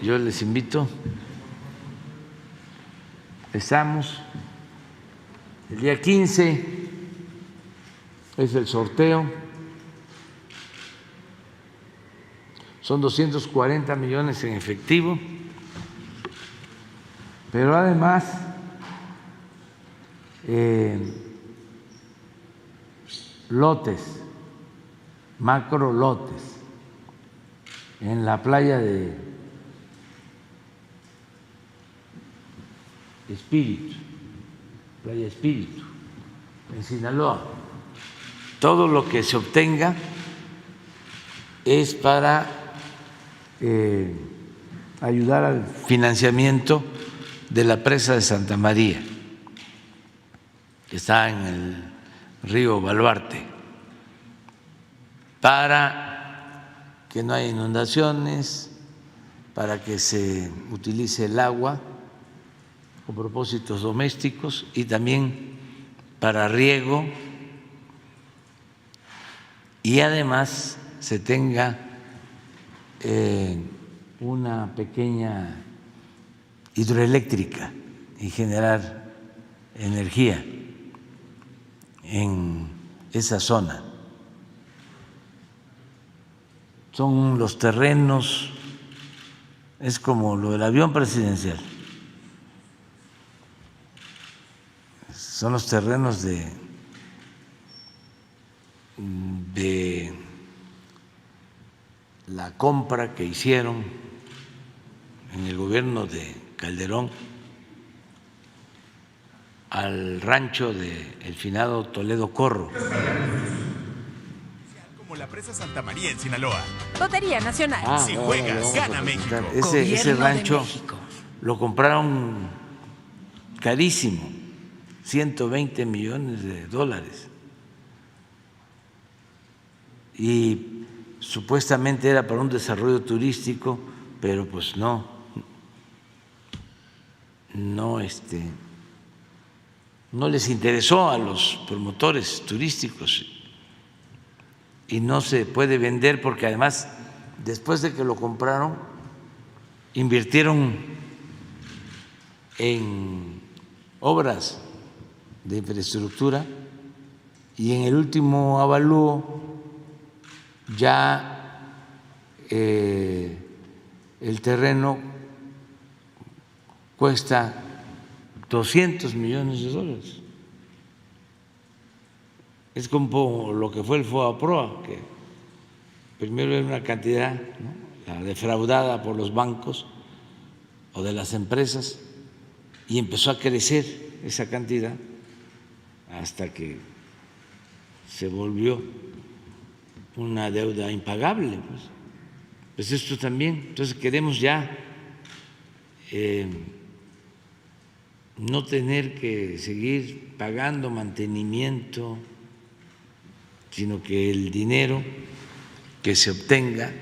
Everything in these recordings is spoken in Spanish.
Yo les invito, estamos el día 15, es el sorteo, son 240 millones en efectivo, pero además lotes, macro lotes, en la playa de Espíritu, Playa Espíritu, en Sinaloa. Todo lo que se obtenga es para ayudar al financiamiento de la presa de Santa María, que está en el río Baluarte, para que no haya inundaciones, para que se utilice el agua con propósitos domésticos y también para riego, y además se tenga una pequeña hidroeléctrica y generar energía en esa zona. Son los terrenos, es como lo del avión presidencial. Son los terrenos de la compra que hicieron en el gobierno de Calderón al rancho del finado Toledo Corro. Como la presa Santa María en Sinaloa. Lotería Nacional. Si juegas, gana México. Ese rancho lo compraron carísimo, 120 millones de dólares. Y supuestamente era para un desarrollo turístico, pero pues no les interesó a los promotores turísticos y no se puede vender porque además después de que lo compraron invirtieron en obras de infraestructura y en el último avalúo ya el terreno cuesta 200 millones de dólares. Es como lo que fue el FOBAPROA, que primero era una cantidad, ¿no?, la defraudada por los bancos o de las empresas, y empezó a crecer esa cantidad hasta que se volvió una deuda impagable. Pues esto también, entonces queremos ya no tener que seguir pagando mantenimiento, sino que el dinero que se obtenga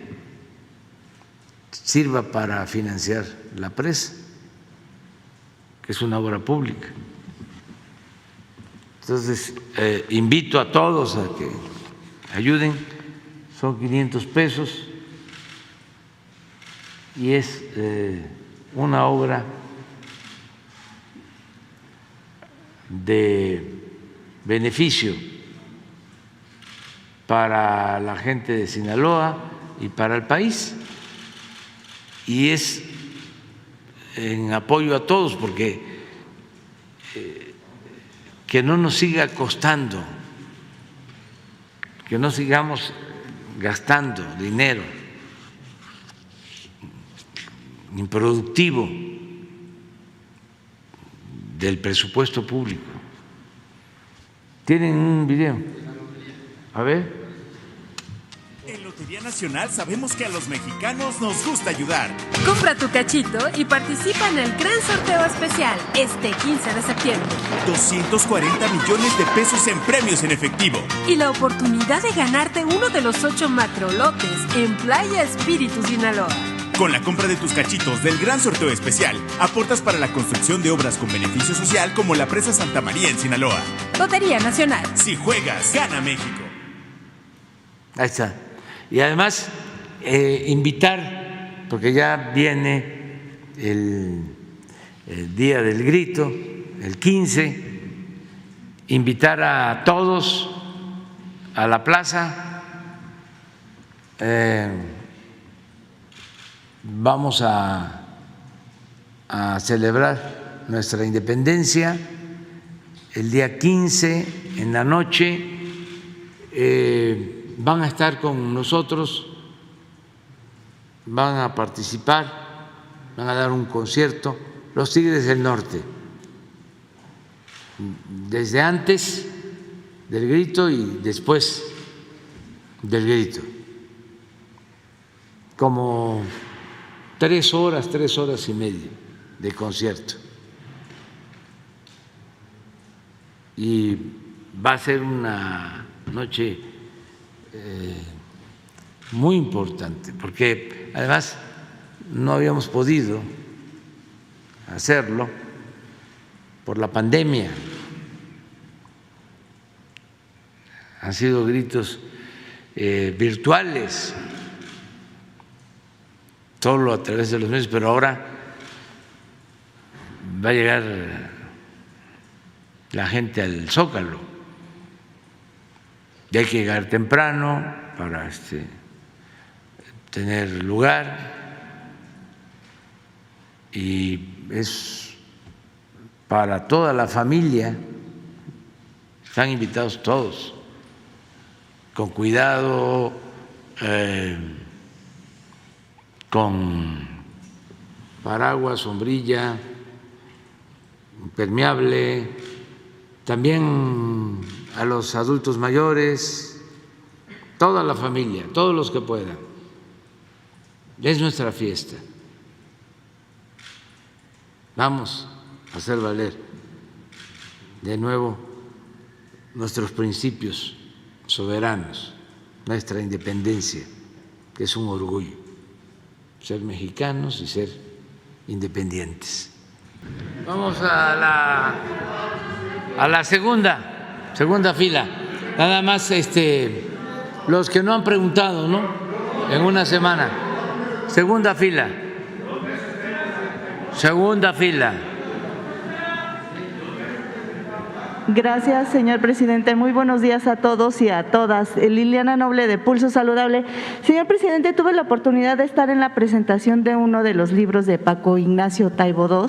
sirva para financiar la presa, que es una obra pública. Entonces, invito a todos a que ayuden, son 500 pesos y es una obra de beneficio para la gente de Sinaloa y para el país, y es en apoyo a todos, porque que no nos siga costando, que no sigamos gastando dinero improductivo del presupuesto público. ¿Tienen un video? A ver. En Lotería Nacional sabemos que a los mexicanos nos gusta ayudar. Compra tu cachito y participa en el gran sorteo especial este 15 de septiembre. 240 millones de pesos en premios en efectivo. Y la oportunidad de ganarte uno de los 8 macrolotes en Playa Espíritu, Sinaloa. Con la compra de tus cachitos del gran sorteo especial, aportas para la construcción de obras con beneficio social como la presa Santa María en Sinaloa. Lotería Nacional. Si juegas, gana México. Ahí está. Y además, invitar, porque ya viene el Día del Grito, el 15, invitar a todos a la plaza. Vamos a celebrar nuestra independencia el día 15 en la noche. Van a estar con nosotros, van a participar, van a dar un concierto los Tigres del Norte, desde antes del grito y después del grito, como 3 horas y media de concierto. Y va a ser una noche muy importante, porque además no habíamos podido hacerlo por la pandemia. Han sido gritos virtuales, solo a través de los medios, pero ahora va a llegar la gente al Zócalo y hay que llegar temprano para tener lugar, y es para toda la familia, están invitados todos, con cuidado, con paraguas, sombrilla, impermeable, también a los adultos mayores, toda la familia, todos los que puedan. Es nuestra fiesta. Vamos a hacer valer de nuevo nuestros principios soberanos, nuestra independencia, que es un orgullo, ser mexicanos y ser independientes. Vamos a la segunda fila. Nada más los que no han preguntado, ¿no? En una semana. Segunda fila. Gracias, señor presidente. Muy buenos días a todos y a todas. Liliana Noble, de Pulso Saludable. Señor presidente, tuve la oportunidad de estar en la presentación de uno de los libros de Paco Ignacio Taibo II,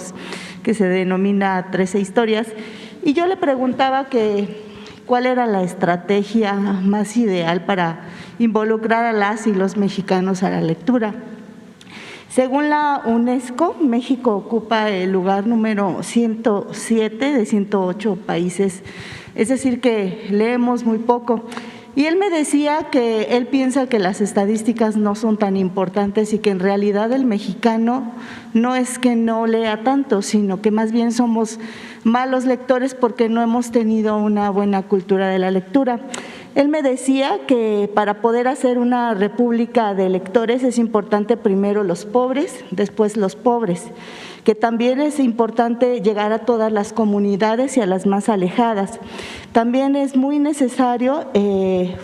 que se denomina 13 historias, y yo le preguntaba cuál era la estrategia más ideal para involucrar a las y los mexicanos a la lectura. Según la UNESCO, México ocupa el lugar número 107 de 108 países, es decir, que leemos muy poco. Y él me decía que él piensa que las estadísticas no son tan importantes y que en realidad el mexicano no es que no lea tanto, sino que más bien somos malos lectores porque no hemos tenido una buena cultura de la lectura. Él me decía que para poder hacer una república de lectores es importante primero los pobres, después los pobres, que también es importante llegar a todas las comunidades y a las más alejadas. También es muy necesario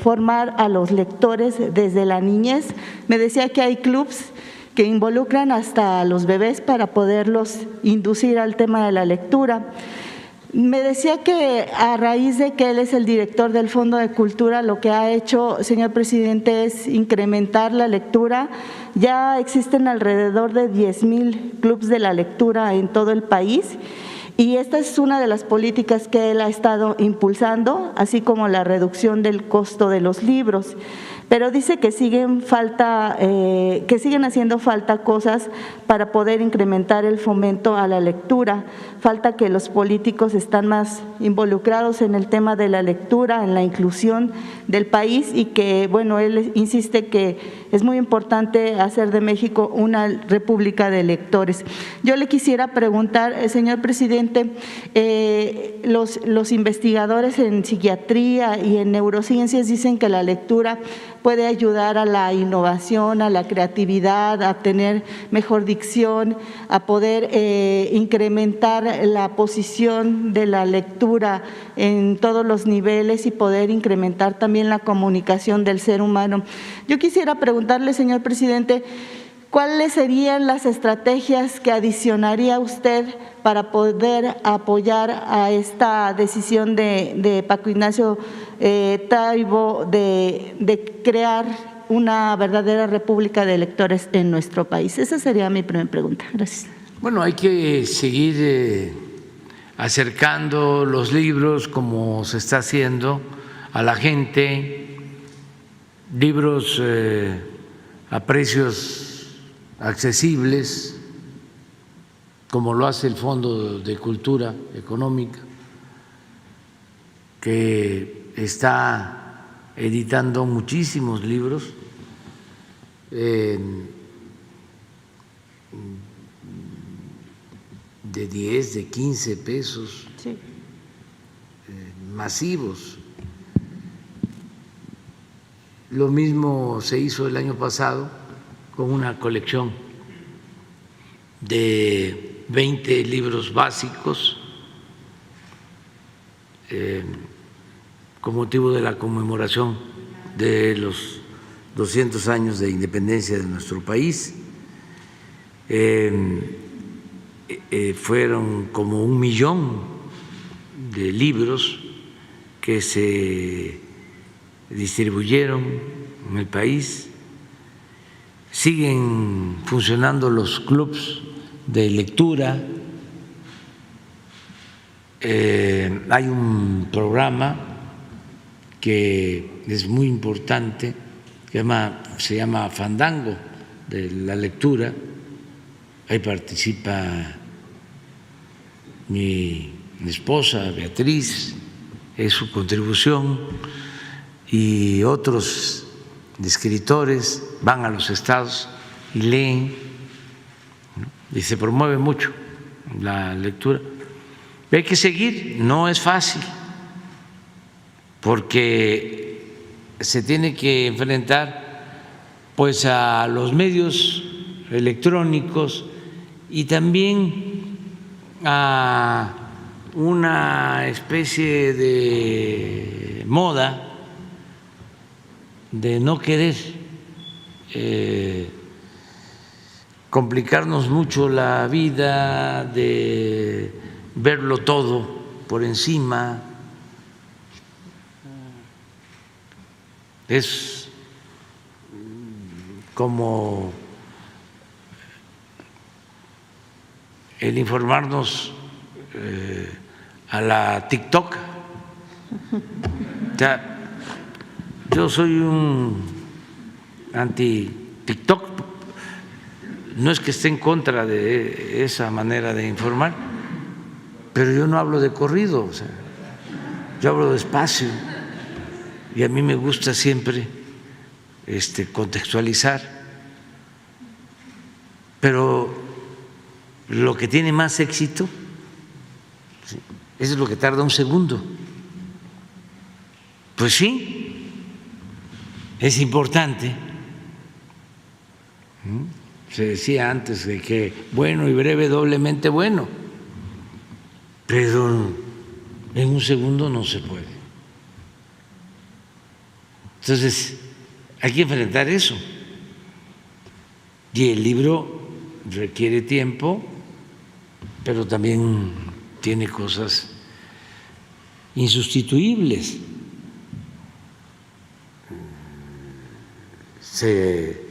formar a los lectores desde la niñez. Me decía que hay clubs que involucran hasta a los bebés para poderlos inducir al tema de la lectura. Me decía que a raíz de que él es el director del Fondo de Cultura, lo que ha hecho, señor presidente, es incrementar la lectura. Ya existen alrededor de 10,000 clubes de la lectura en todo el país, y esta es una de las políticas que él ha estado impulsando, así como la reducción del costo de los libros. Pero dice que siguen haciendo falta cosas para poder incrementar el fomento a la lectura. Falta que los políticos están más involucrados en el tema de la lectura, en la inclusión del país, y que, bueno, él insiste que es muy importante hacer de México una república de lectores. Yo le quisiera preguntar, señor presidente, los investigadores en psiquiatría y en neurociencias dicen que la lectura puede ayudar a la innovación, a la creatividad, a tener mejor dicción, a poder incrementar la posición de la lectura en todos los niveles y poder incrementar también la comunicación del ser humano. Yo quisiera preguntarle, señor presidente, ¿cuáles serían las estrategias que adicionaría usted para poder apoyar a esta decisión de Paco Ignacio Taibo de crear una verdadera república de lectores en nuestro país? Esa sería mi primera pregunta. Gracias. Bueno, hay que seguir acercando los libros como se está haciendo a la gente, libros a precios accesibles, como lo hace el Fondo de Cultura Económica, que está editando muchísimos libros de 10, de 15 pesos, Sí. Masivos. Lo mismo se hizo el año pasado con una colección de 20 libros básicos con motivo de la conmemoración de los 200 años de independencia de nuestro país. Fueron como 1 millón de libros que se distribuyeron en el país. Siguen funcionando los clubs de lectura. Hay un programa que es muy importante, que se llama Fandango de la lectura. Ahí participa mi esposa Beatriz, es su contribución, y otros escritores van a los estados y leen, ¿no? Y se promueve mucho la lectura. Hay que seguir, no es fácil, porque se tiene que enfrentar pues a los medios electrónicos y también a una especie de moda de no querer complicarnos mucho la vida, de verlo todo por encima. Es como el informarnos a la TikTok. O sea, yo soy un anti-TikTok, no es que esté en contra de esa manera de informar, pero yo no hablo de corrido, o sea, yo hablo despacio y a mí me gusta siempre contextualizar, pero lo que tiene más éxito, ¿sí?, es lo que tarda 1 segundo. Pues sí, es importante. Se decía antes de que bueno y breve, doblemente bueno, pero en 1 segundo no se puede. Entonces, hay que enfrentar eso. Y el libro requiere tiempo, pero también tiene cosas insustituibles. Se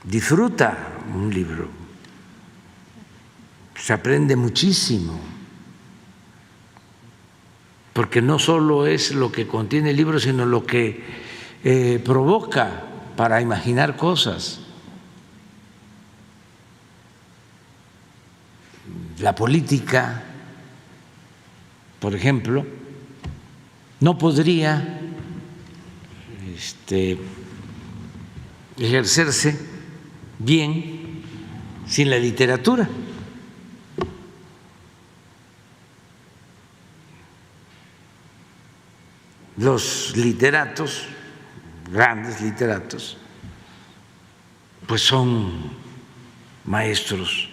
disfruta un libro, se aprende muchísimo, porque no solo es lo que contiene el libro, sino lo que provoca para imaginar cosas. La política, por ejemplo, no podría ejercerse bien sin la literatura. los literatos, grandes literatos, pues son maestros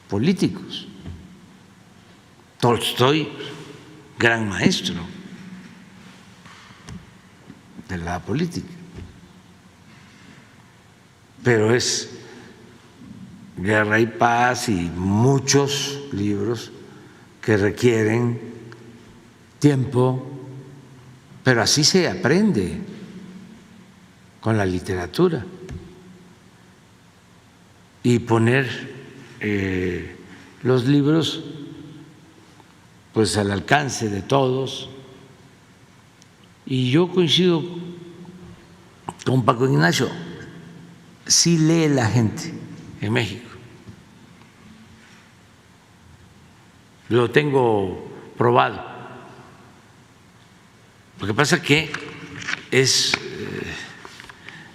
políticos. Tolstoy, gran maestro de la política, pero es Guerra y Paz y muchos libros que requieren tiempo, pero así se aprende con la literatura. Y poner los libros pues al alcance de todos. Y yo coincido con Paco Ignacio, sí lee la gente en México. Lo tengo probado. Lo que pasa es que es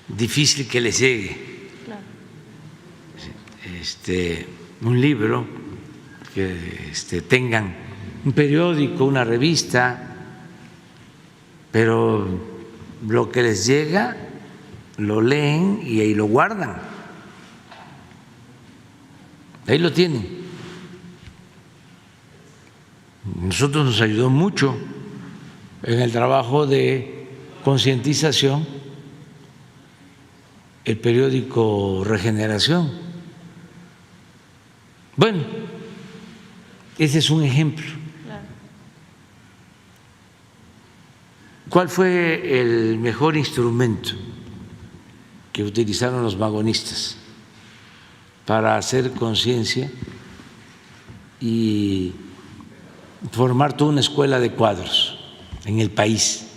difícil que les llegue un libro, que tengan un periódico, una revista, pero lo que les llega lo leen y ahí lo guardan, ahí lo tienen. Nosotros nos ayudó mucho en el trabajo de concientización el periódico Regeneración. Bueno, ese es un ejemplo. ¿Cuál fue el mejor instrumento que utilizaron los magonistas para hacer conciencia y formar toda una escuela de cuadros en el país,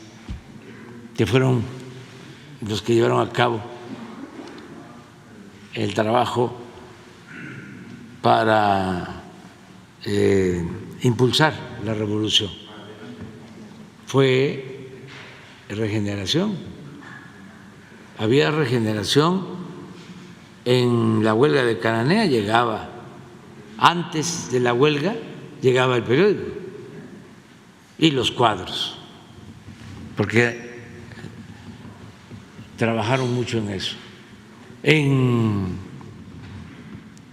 que fueron los que llevaron a cabo el trabajo para impulsar la revolución? Fue Regeneración. Había Regeneración en la huelga de Cananea, llegaba antes de la huelga, llegaba el periódico y los cuadros, porque trabajaron mucho en eso. En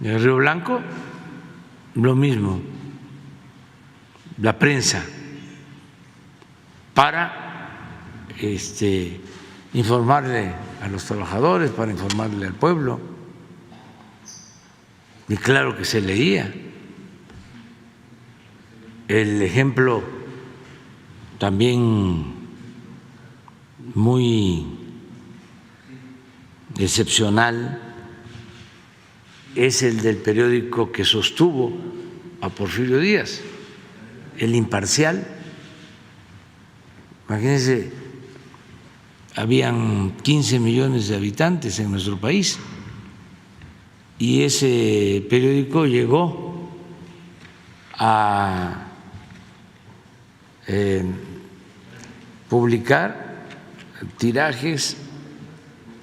Río Blanco, lo mismo, la prensa, para informarle a los trabajadores, para informarle al pueblo, y claro que se leía. El ejemplo también muy excepcional es el del periódico que sostuvo a Porfirio Díaz, El Imparcial. Imagínense, habían 15 millones de habitantes en nuestro país y ese periódico llegó a publicar tirajes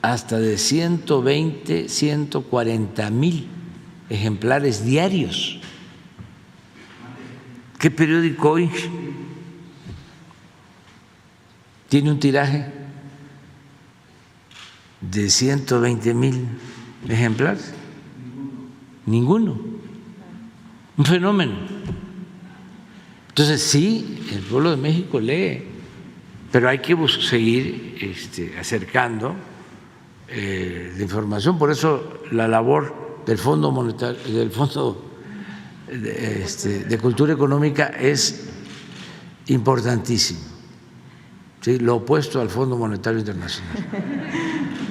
hasta de 120, 140,000 ejemplares diarios. ¿Qué periódico hoy tiene un tiraje de 120,000 ejemplares? Ninguno. Un fenómeno. Entonces sí, el pueblo de México lee, pero hay que seguir acercando la información. Por eso la labor del Fondo Monetario, del Fondo de Cultura Económica es importantísimo. ¿Sí? Lo opuesto al Fondo Monetario Internacional.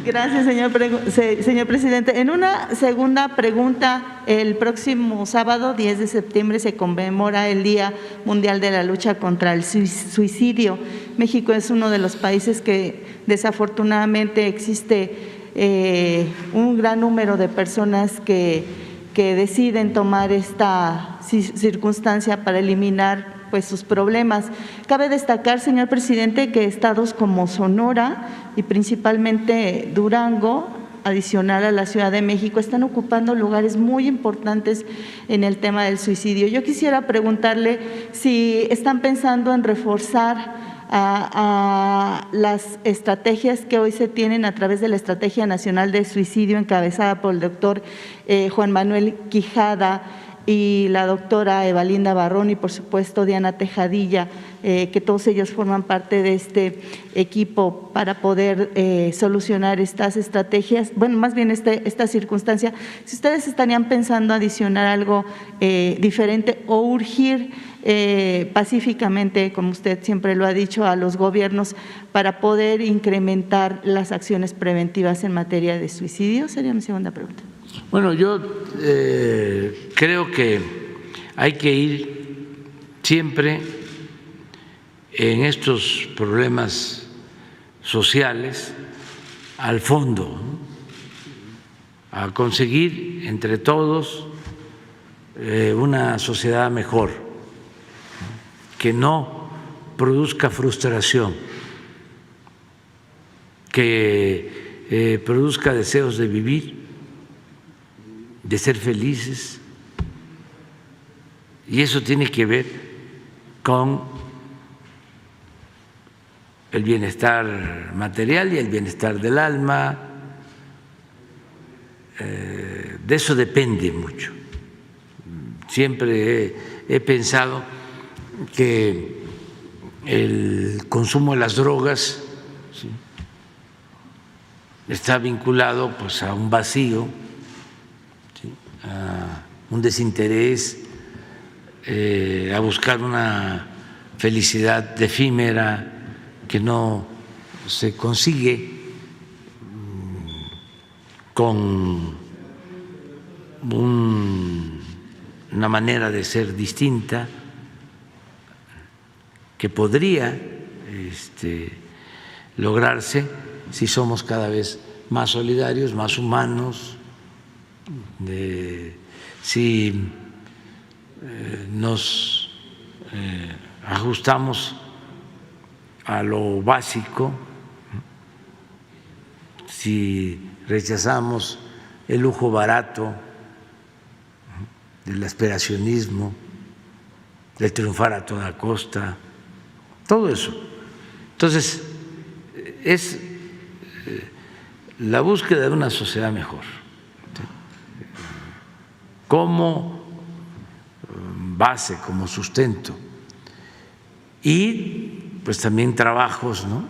Gracias, señor presidente. En una segunda pregunta, el próximo sábado 10 de septiembre se conmemora el Día Mundial de la Lucha contra el Suicidio. México es uno de los países que desafortunadamente existe un gran número de personas que deciden tomar esta circunstancia para eliminar pues sus problemas. Cabe destacar, señor presidente, que estados como Sonora y principalmente Durango, adicional a la Ciudad de México, están ocupando lugares muy importantes en el tema del suicidio. Yo quisiera preguntarle si están pensando en reforzar a las estrategias que hoy se tienen a través de la Estrategia Nacional de Suicidio encabezada por el doctor Juan Manuel Quijada y la doctora Evalinda Barrón y por supuesto Diana Tejadilla, que todos ellos forman parte de este equipo para poder solucionar estas estrategias, bueno, más bien esta circunstancia. Si ustedes estarían pensando adicionar algo diferente o urgir pacíficamente, como usted siempre lo ha dicho, a los gobiernos para poder incrementar las acciones preventivas en materia de suicidio, sería mi segunda pregunta. Bueno, yo creo que hay que ir siempre en estos problemas sociales al fondo, ¿no? A conseguir entre todos una sociedad mejor, que no produzca frustración, que produzca deseos de vivir, de ser felices, y eso tiene que ver con el bienestar material y el bienestar del alma. De eso depende mucho. Siempre he pensado que el consumo de las drogas, ¿sí?, está vinculado pues a un vacío, ¿sí?, a un desinterés, a buscar una felicidad efímera que no se consigue con una manera de ser distinta, que podría lograrse si somos cada vez más solidarios, más humanos, si nos ajustamos a lo básico, si rechazamos el lujo barato, el aspiracionismo, el triunfar a toda costa, todo eso. Entonces, es la búsqueda de una sociedad mejor, ¿sí?, como base, como sustento, y pues también trabajos, ¿no?,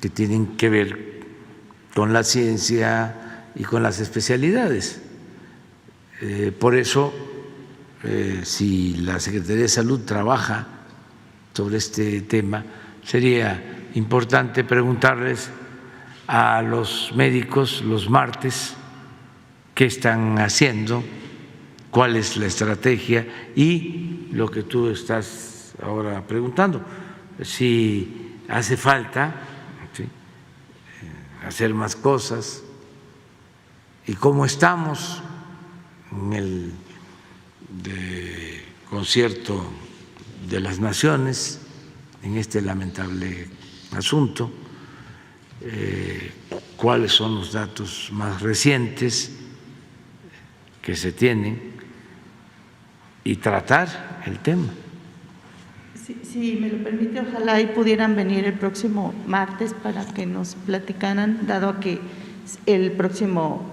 que tienen que ver con la ciencia y con las especialidades. Por eso, si la Secretaría de Salud trabaja sobre este tema, sería importante preguntarles a los médicos los martes qué están haciendo, cuál es la estrategia y lo que tú estás ahora preguntando, si hace falta, ¿sí?, hacer más cosas y cómo estamos en el concierto de las naciones en este lamentable asunto, cuáles son los datos más recientes que se tienen y tratar el tema. Si me lo permite, ojalá y pudieran venir el próximo martes para que nos platicaran, dado que el próximo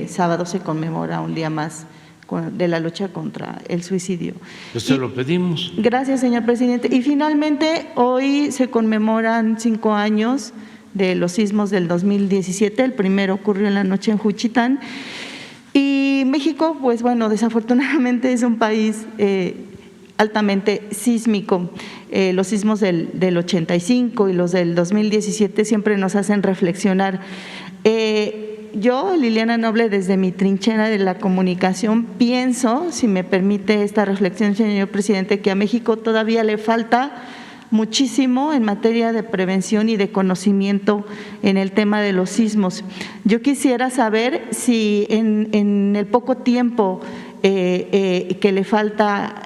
sábado se conmemora un día más de la lucha contra el suicidio. Pues se lo pedimos. Gracias, señor presidente. Y finalmente, hoy se conmemoran 5 años de los sismos del 2017. El primero ocurrió en la noche en Juchitán. Y México, pues bueno, desafortunadamente es un país altamente sísmico. Los sismos del 85 y los del 2017 siempre nos hacen reflexionar. Yo, Liliana Noble, desde mi trinchera de la comunicación, pienso, si me permite esta reflexión, señor presidente, que a México todavía le falta muchísimo en materia de prevención y de conocimiento en el tema de los sismos. Yo quisiera saber si en el poco tiempo que le falta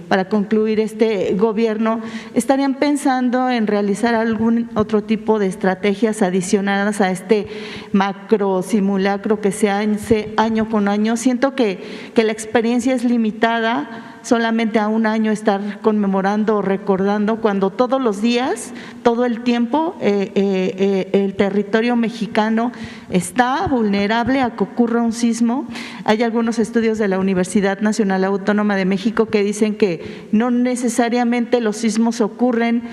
para concluir este gobierno, estarían pensando en realizar algún otro tipo de estrategias adicionadas a este macro simulacro que se hace año con año. Siento que la experiencia es limitada, solamente a un año estar conmemorando o recordando cuando todos los días, todo el tiempo, el territorio mexicano está vulnerable a que ocurra un sismo. Hay algunos estudios de la Universidad Nacional Autónoma de México que dicen que no necesariamente los sismos ocurren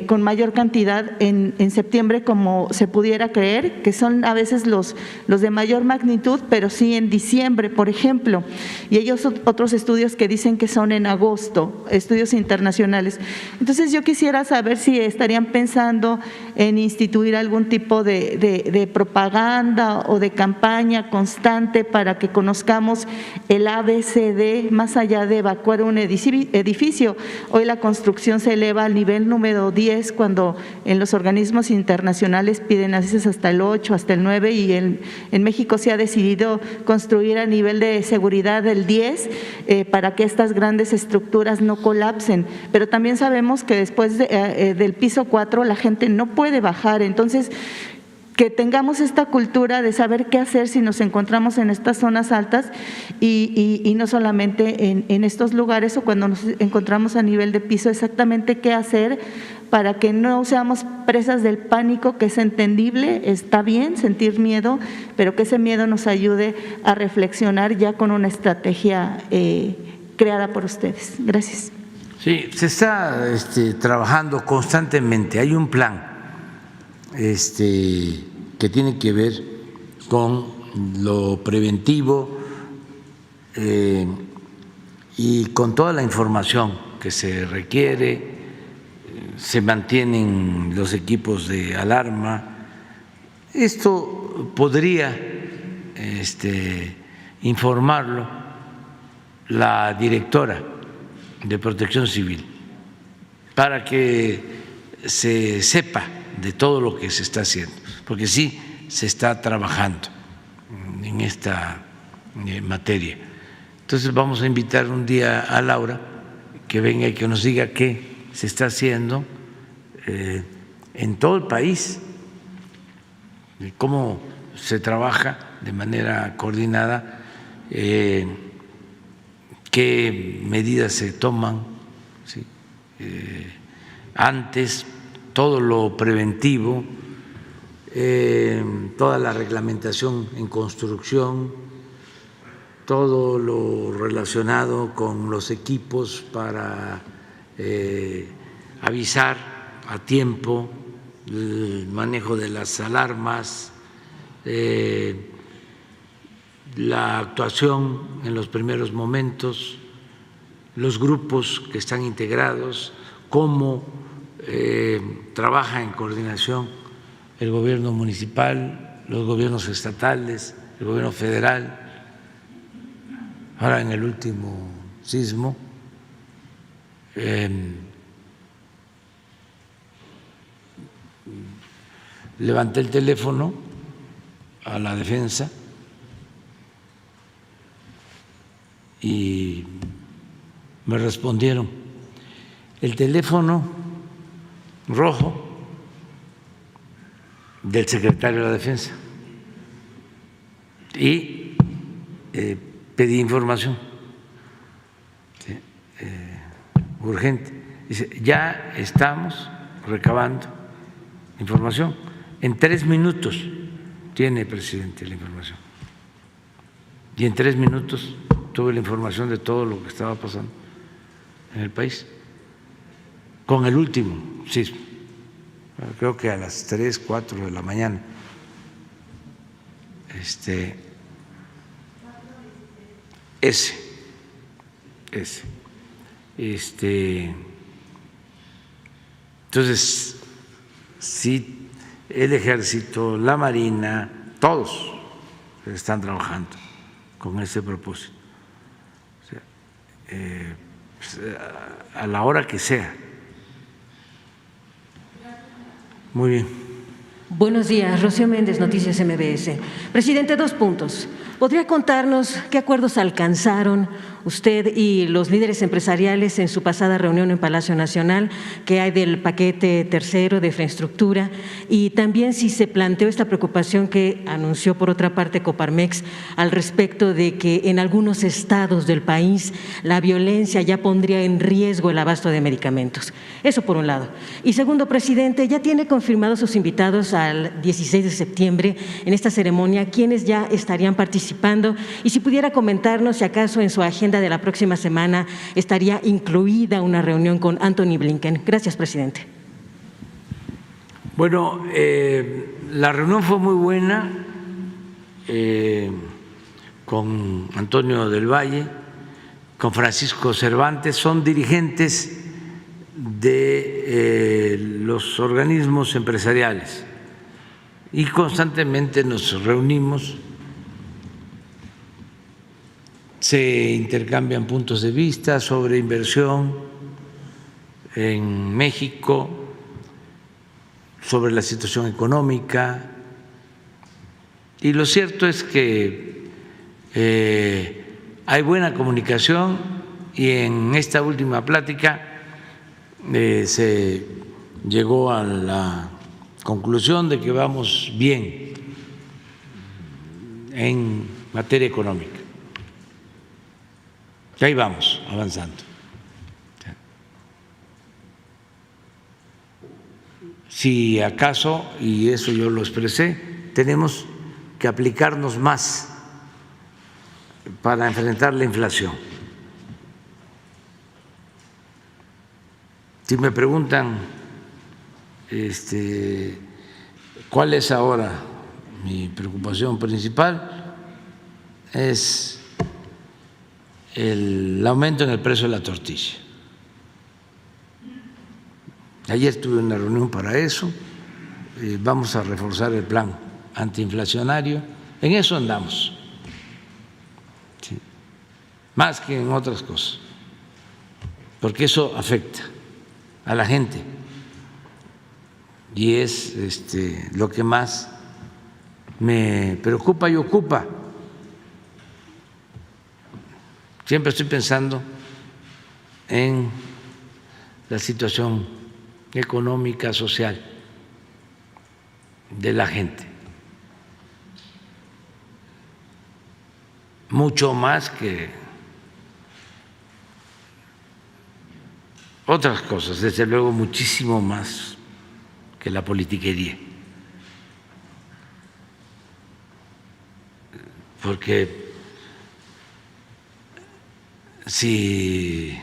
con mayor cantidad en septiembre como se pudiera creer, que son a veces los de mayor magnitud, pero sí en diciembre, por ejemplo. Y hay otros estudios que dicen que son en agosto, estudios internacionales. Entonces yo quisiera saber si estarían pensando en instituir algún tipo de propaganda o de campaña constante para que conozcamos el ABCD más allá de evacuar un edificio. Hoy la construcción se eleva al nivel número 10 cuando en los organismos internacionales piden a veces hasta el 8, hasta el 9 y en México se ha decidido construir a nivel de seguridad del 10 para que estas grandes estructuras no colapsen. Pero también sabemos que después del piso 4 la gente no puede bajar. Entonces, que tengamos esta cultura de saber qué hacer si nos encontramos en estas zonas altas y no solamente en estos lugares o cuando nos encontramos a nivel de piso, exactamente qué hacer para que no seamos presas del pánico, que es entendible, está bien sentir miedo, pero que ese miedo nos ayude a reflexionar ya con una estrategia creada por ustedes. Gracias. Sí, se está trabajando constantemente, hay un plan que tiene que ver con lo preventivo y con toda la información que se requiere. Se mantienen los equipos de alarma. Esto podría informarlo la directora de Protección Civil para que se sepa de todo lo que se está haciendo, porque sí se está trabajando en esta materia. Entonces vamos a invitar un día a Laura que venga y que nos diga qué se está haciendo en todo el país, cómo se trabaja de manera coordinada, qué medidas se toman, ¿sí? Antes, todo lo preventivo, toda la reglamentación en construcción, todo lo relacionado con los equipos para avisar a tiempo, el manejo de las alarmas, la actuación en los primeros momentos, los grupos que están integrados, cómo trabaja en coordinación el gobierno municipal, los gobiernos estatales, el gobierno federal. Ahora en el último sismo levanté el teléfono a la defensa y me respondieron. El teléfono rojo del secretario de la Defensa y pedí información urgente. Dice, ya estamos recabando información. En 3 minutos tiene, presidente, la información. Y en 3 minutos tuve la información de todo lo que estaba pasando en el país con el último sismo, creo que a las 3, 4 de la mañana. Ese. Entonces, sí, el Ejército, la Marina, todos están trabajando con ese propósito. O sea, a la hora que sea. Muy bien. Buenos días, Rocío Méndez, Noticias MBS. Presidente, 2 puntos. ¿Podría contarnos qué acuerdos alcanzaron usted y los líderes empresariales en su pasada reunión en Palacio Nacional? ¿Qué hay del paquete tercero de infraestructura? Y también si se planteó esta preocupación que anunció por otra parte Coparmex al respecto de que en algunos estados del país la violencia ya pondría en riesgo el abasto de medicamentos. Eso por un lado. Y segundo, presidente, ya tiene confirmados sus invitados al 16 de septiembre en esta ceremonia, ¿quiénes ya estarían participando? Y si pudiera comentarnos si acaso en su agenda de la próxima semana estaría incluida una reunión con Antony Blinken. Gracias, presidente. Bueno, la reunión fue muy buena con Antonio del Valle, con Francisco Cervantes, son dirigentes de los organismos empresariales y constantemente nos reunimos, se intercambian puntos de vista sobre inversión en México, sobre la situación económica, y lo cierto es que hay buena comunicación y en esta última plática se llegó a la conclusión de que vamos bien en materia económica. Y ahí vamos avanzando. Si acaso, y eso yo lo expresé, tenemos que aplicarnos más para enfrentar la inflación. Si me preguntan cuál es ahora mi preocupación principal, es el aumento en el precio de la tortilla. Ayer tuve una reunión para eso, vamos a reforzar el plan antiinflacionario, en eso andamos, ¿sí? Más que en otras cosas, porque eso afecta a la gente y es lo que más me preocupa y ocupa. Siempre estoy pensando en la situación económica, social de la gente, mucho más que otras cosas, desde luego muchísimo más que la politiquería, porque si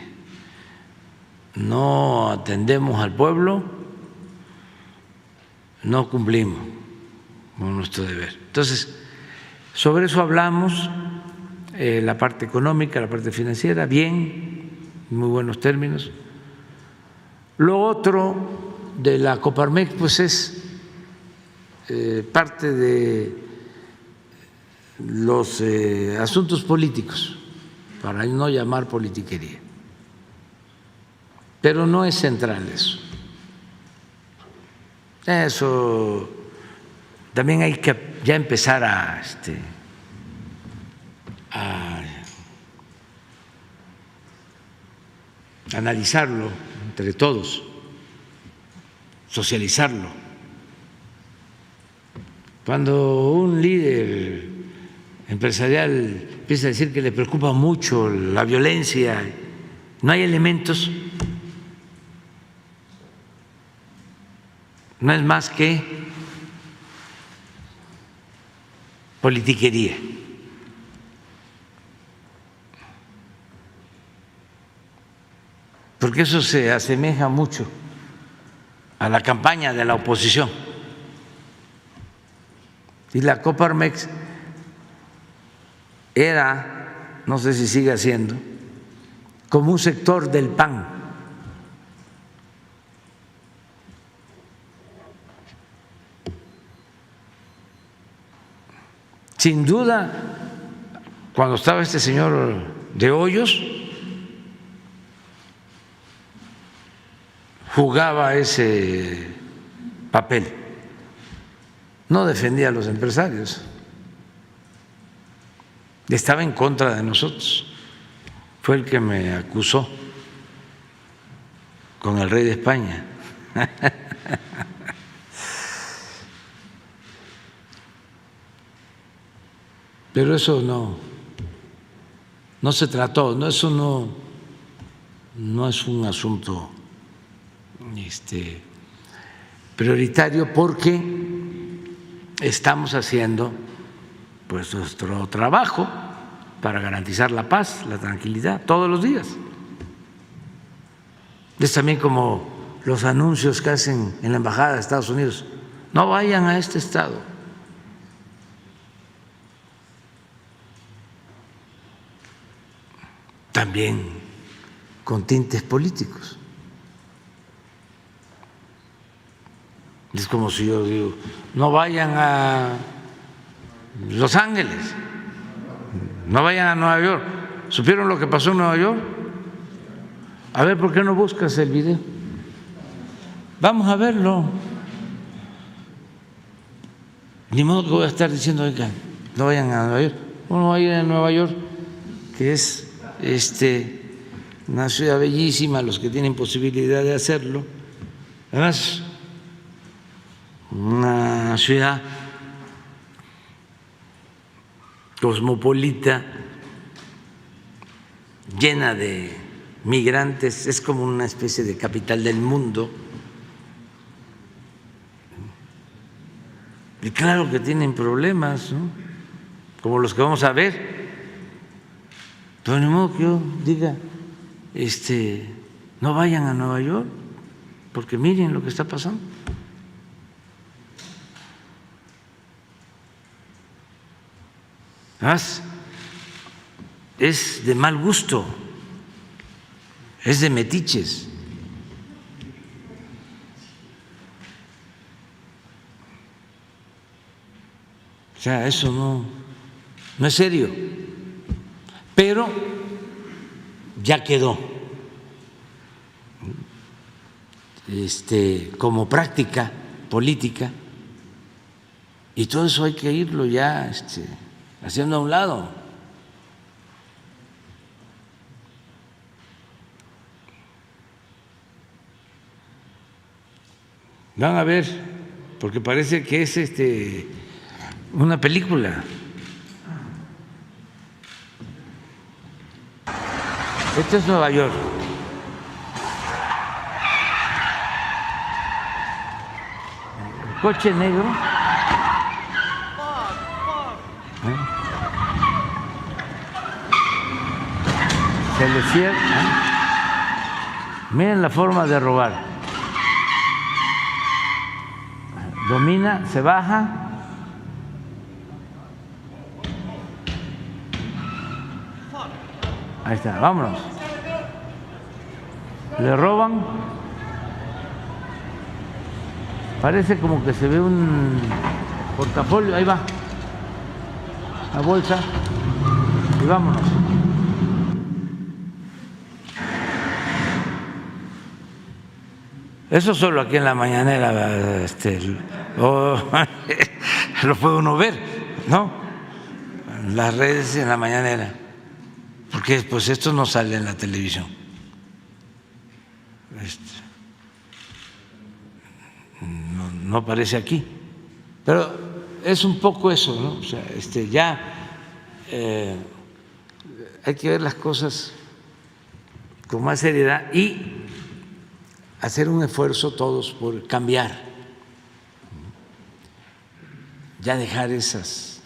no atendemos al pueblo, no cumplimos con nuestro deber. Entonces, sobre eso hablamos, la parte económica, la parte financiera, bien, en muy buenos términos. Lo otro de la Coparmex, pues es parte de los asuntos políticos, para no llamar politiquería, pero no es central eso. Eso también hay que ya empezar a analizarlo entre todos, socializarlo. Cuando un líder empresarial empieza a decir que le preocupa mucho la violencia, no hay elementos, no es más que politiquería. Porque eso se asemeja mucho a la campaña de la oposición. Y la Coparmex era, no sé si sigue siendo, como un sector del PAN. Sin duda, cuando estaba este señor de Hoyos, jugaba ese papel. no defendía a los empresarios, estaba en contra de nosotros. Fue el que me acusó con el rey de España. Pero eso no se trató, no, eso no es un asunto prioritario, porque estamos haciendo pues nuestro trabajo para garantizar la paz, la tranquilidad todos los días. Es también como los anuncios que hacen en la embajada de Estados Unidos: no vayan a este estado. También con tintes políticos. Es como si yo digo: no vayan a Los Ángeles, no vayan a Nueva York. ¿Supieron lo que pasó en Nueva York? A ver, ¿por qué no buscas el video? Vamos a verlo. Ni modo que voy a estar diciendo: oigan, no vayan a Nueva York. Uno va a ir a Nueva York, que es una ciudad bellísima, los que tienen posibilidad de hacerlo. Además, una ciudad cosmopolita, llena de migrantes, es como una especie de capital del mundo. Y claro que tienen problemas, ¿no?, como los que vamos a ver. Pero ni modo que yo diga no vayan a Nueva York, porque miren lo que está pasando. Además, es de mal gusto, es de metiches. O sea, eso no es serio, pero ya quedó como práctica política, y todo eso hay que irlo ya haciendo a un lado. Van a ver, porque parece que es una película. Esto es Nueva York. El coche negro. Se le cierra. Miren la forma de robar. Domina, se baja. Ahí está, vámonos. Le roban. Parece como que se ve un portafolio. Ahí va. La bolsa. Y vámonos. Eso solo aquí en la mañanera lo puede uno ver, ¿no? En las redes, en la mañanera. Porque pues esto no sale en la televisión. No aparece aquí. Pero es un poco eso, ¿no? O sea, ya hay que ver las cosas con más seriedad y hacer un esfuerzo todos por cambiar, ya dejar esas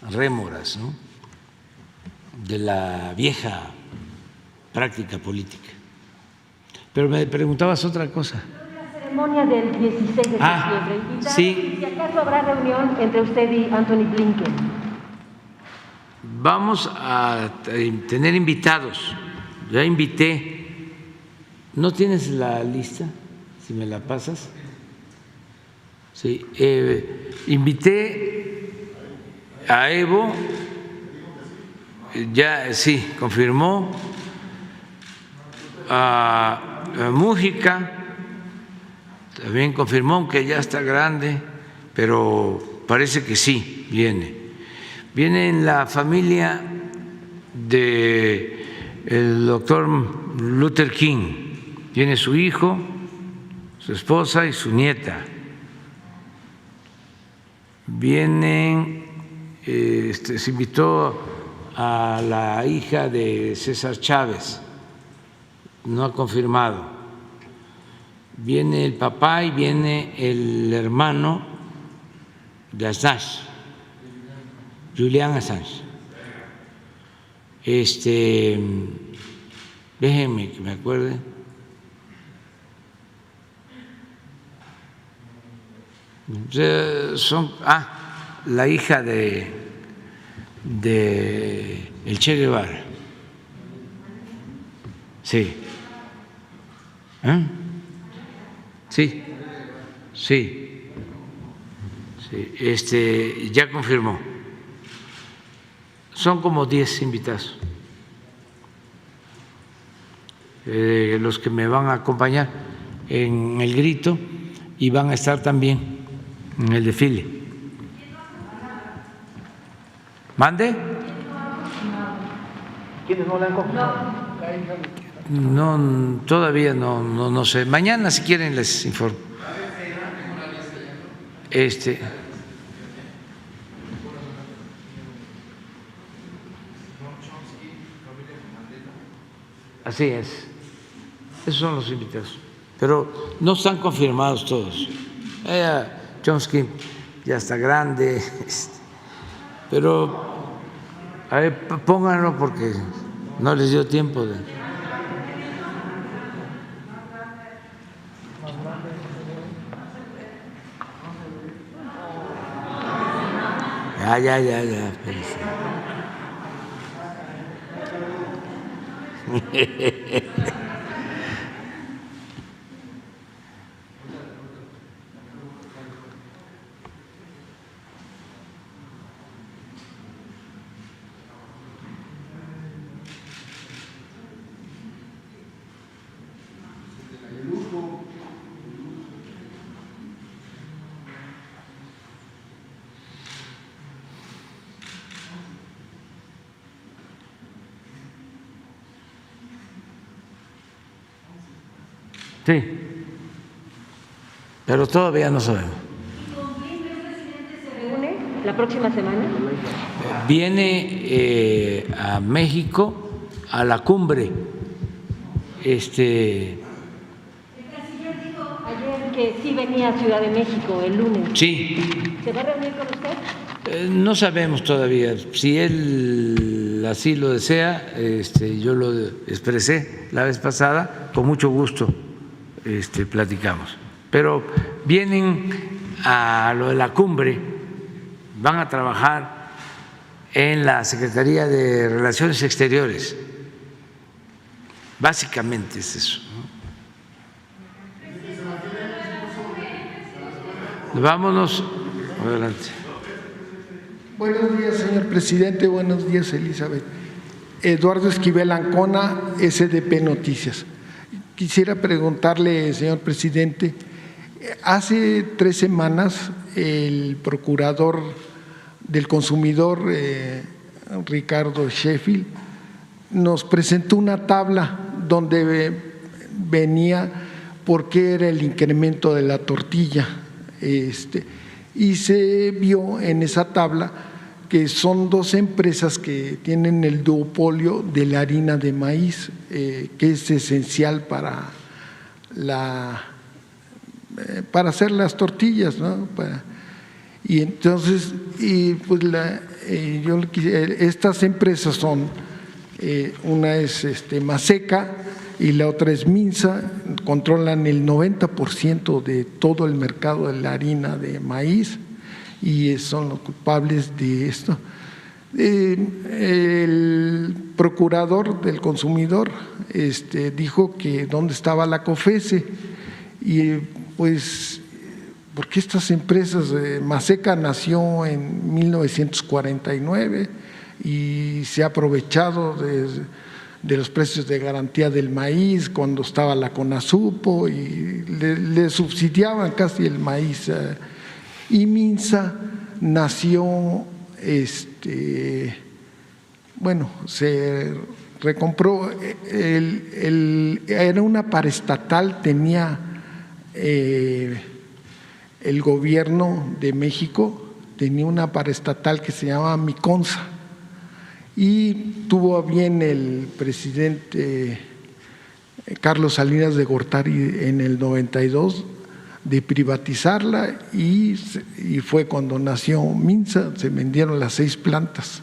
rémoras, ¿no?, de la vieja práctica política. Pero me preguntabas otra cosa. La ceremonia del 16 de septiembre. Sí. Si acaso habrá reunión entre usted y Anthony Blinken. Vamos a tener invitados. Ya invité. ¿No tienes la lista? Si me la pasas. Sí. Invité a Evo. Ya sí, confirmó. A Mújica también confirmó, aunque ya está grande, pero parece que sí viene. Viene en la familia del doctor Luther King, viene su hijo, su esposa y su nieta. Vienen, se invitó a la hija de César Chávez, no ha confirmado. Viene el papá y viene el hermano de Assange, Julian Assange. Déjenme que me acuerde. La hija de el Che Guevara. Sí. Sí. Sí. Sí. Ya confirmó. Son como 10 invitados los que me van a acompañar en el grito y van a estar también en el desfile. ¿Mande? ¿Quiénes no le han confirmado? No, todavía no sé. Mañana, si quieren, les informo. Así es. Esos son los invitados. Pero no están confirmados todos. Chomsky ya está grande, pero a ver, pónganlo porque no les dio tiempo de. Ya, espérense. Sí, pero todavía no sabemos. ¿Con quién el presidente se reúne la próxima semana? Viene a México a la cumbre. El canciller dijo ayer que sí venía a Ciudad de México el lunes. Sí. ¿Se va a reunir con usted? No sabemos todavía. Si él así lo desea, yo lo expresé la vez pasada, con mucho gusto platicamos. Pero vienen a lo de la cumbre, van a trabajar en la Secretaría de Relaciones Exteriores. Básicamente es eso. Vámonos. Adelante. Buenos días, señor presidente. Buenos días, Elizabeth. Eduardo Esquivel Ancona, SDP Noticias. Quisiera preguntarle, señor presidente, hace 3 semanas el procurador del consumidor, Ricardo Sheffield, nos presentó una tabla donde venía por qué era el incremento de la tortilla. Y se vio en esa tabla que son 2 empresas que tienen el duopolio de la harina de maíz, que es esencial para hacer las tortillas, ¿no? Y entonces, estas empresas son, una es Maseca y la otra es Minsa, controlan el 90% de todo el mercado de la harina de maíz y son los culpables de esto. El procurador del consumidor dijo que dónde estaba la COFECE y pues porque estas empresas, Maseca nació en 1949 y se ha aprovechado de los precios de garantía del maíz cuando estaba la CONASUPO y le subsidiaban casi el maíz. Y Minsa nació, se recompró, era una paraestatal, tenía el gobierno de México, tenía una paraestatal que se llamaba Miconza, y tuvo a bien el presidente Carlos Salinas de Gortari en el 92 de privatizarla, y fue cuando nació Minsa. Se vendieron las 6 plantas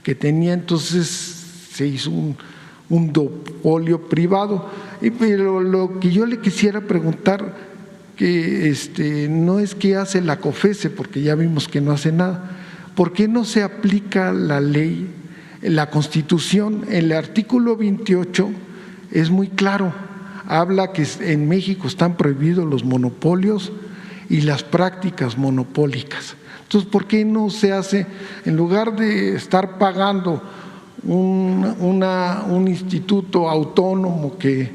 que tenía, entonces se hizo un duopolio privado. Pero lo que yo le quisiera preguntar, que no es qué hace la COFESE, porque ya vimos que no hace nada. ¿Por qué no se aplica la ley, la Constitución? El artículo 28 es muy claro, habla que en México están prohibidos los monopolios y las prácticas monopólicas. Entonces, ¿por qué no se hace, en lugar de estar pagando un instituto autónomo que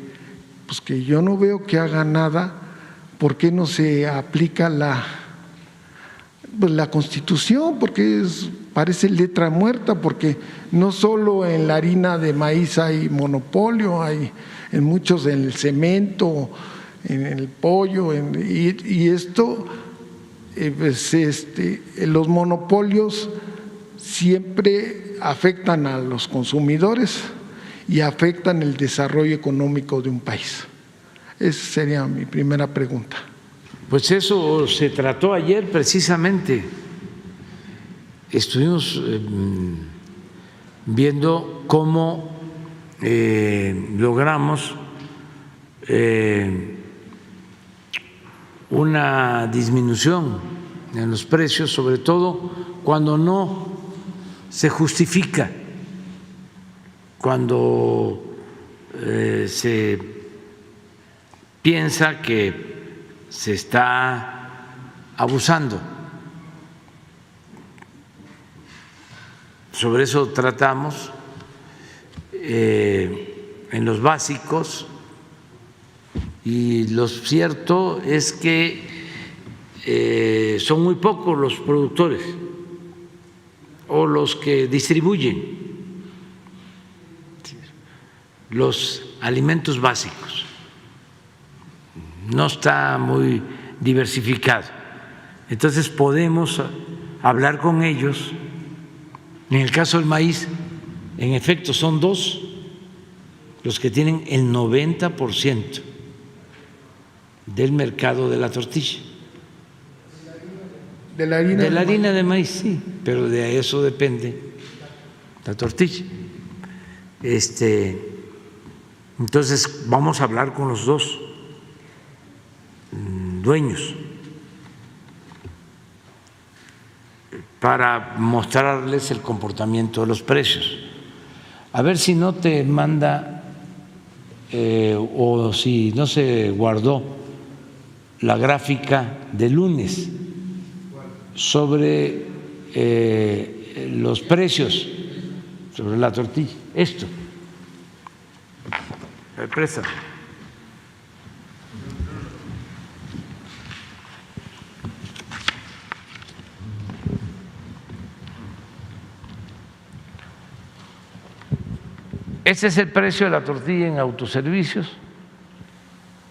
yo no veo que haga nada, ¿por qué no se aplica la Constitución? Porque parece letra muerta, porque no solo en la harina de maíz hay monopolio, hay en muchos, en el cemento, en el pollo, y esto, los monopolios siempre afectan a los consumidores y afectan el desarrollo económico de un país. Esa sería mi primera pregunta. Pues eso se trató ayer precisamente. Estuvimos viendo cómo logramos una disminución en los precios, sobre todo cuando no se justifica, cuando se piensa que se está abusando. Sobre eso tratamos en los básicos, y lo cierto es que son muy pocos los productores o los que distribuyen los alimentos básicos. No está muy diversificado. Entonces podemos hablar con ellos. En el caso del maíz, en efecto, son 2 los que tienen el 90% del mercado de la tortilla. De la harina de maíz, sí, pero de eso depende la tortilla. Entonces vamos a hablar con los 2 dueños para mostrarles el comportamiento de los precios. A ver si no te manda o si no se guardó la gráfica de lunes sobre los precios, sobre la tortilla. Esto. Préstame. Ese es el precio de la tortilla en autoservicios.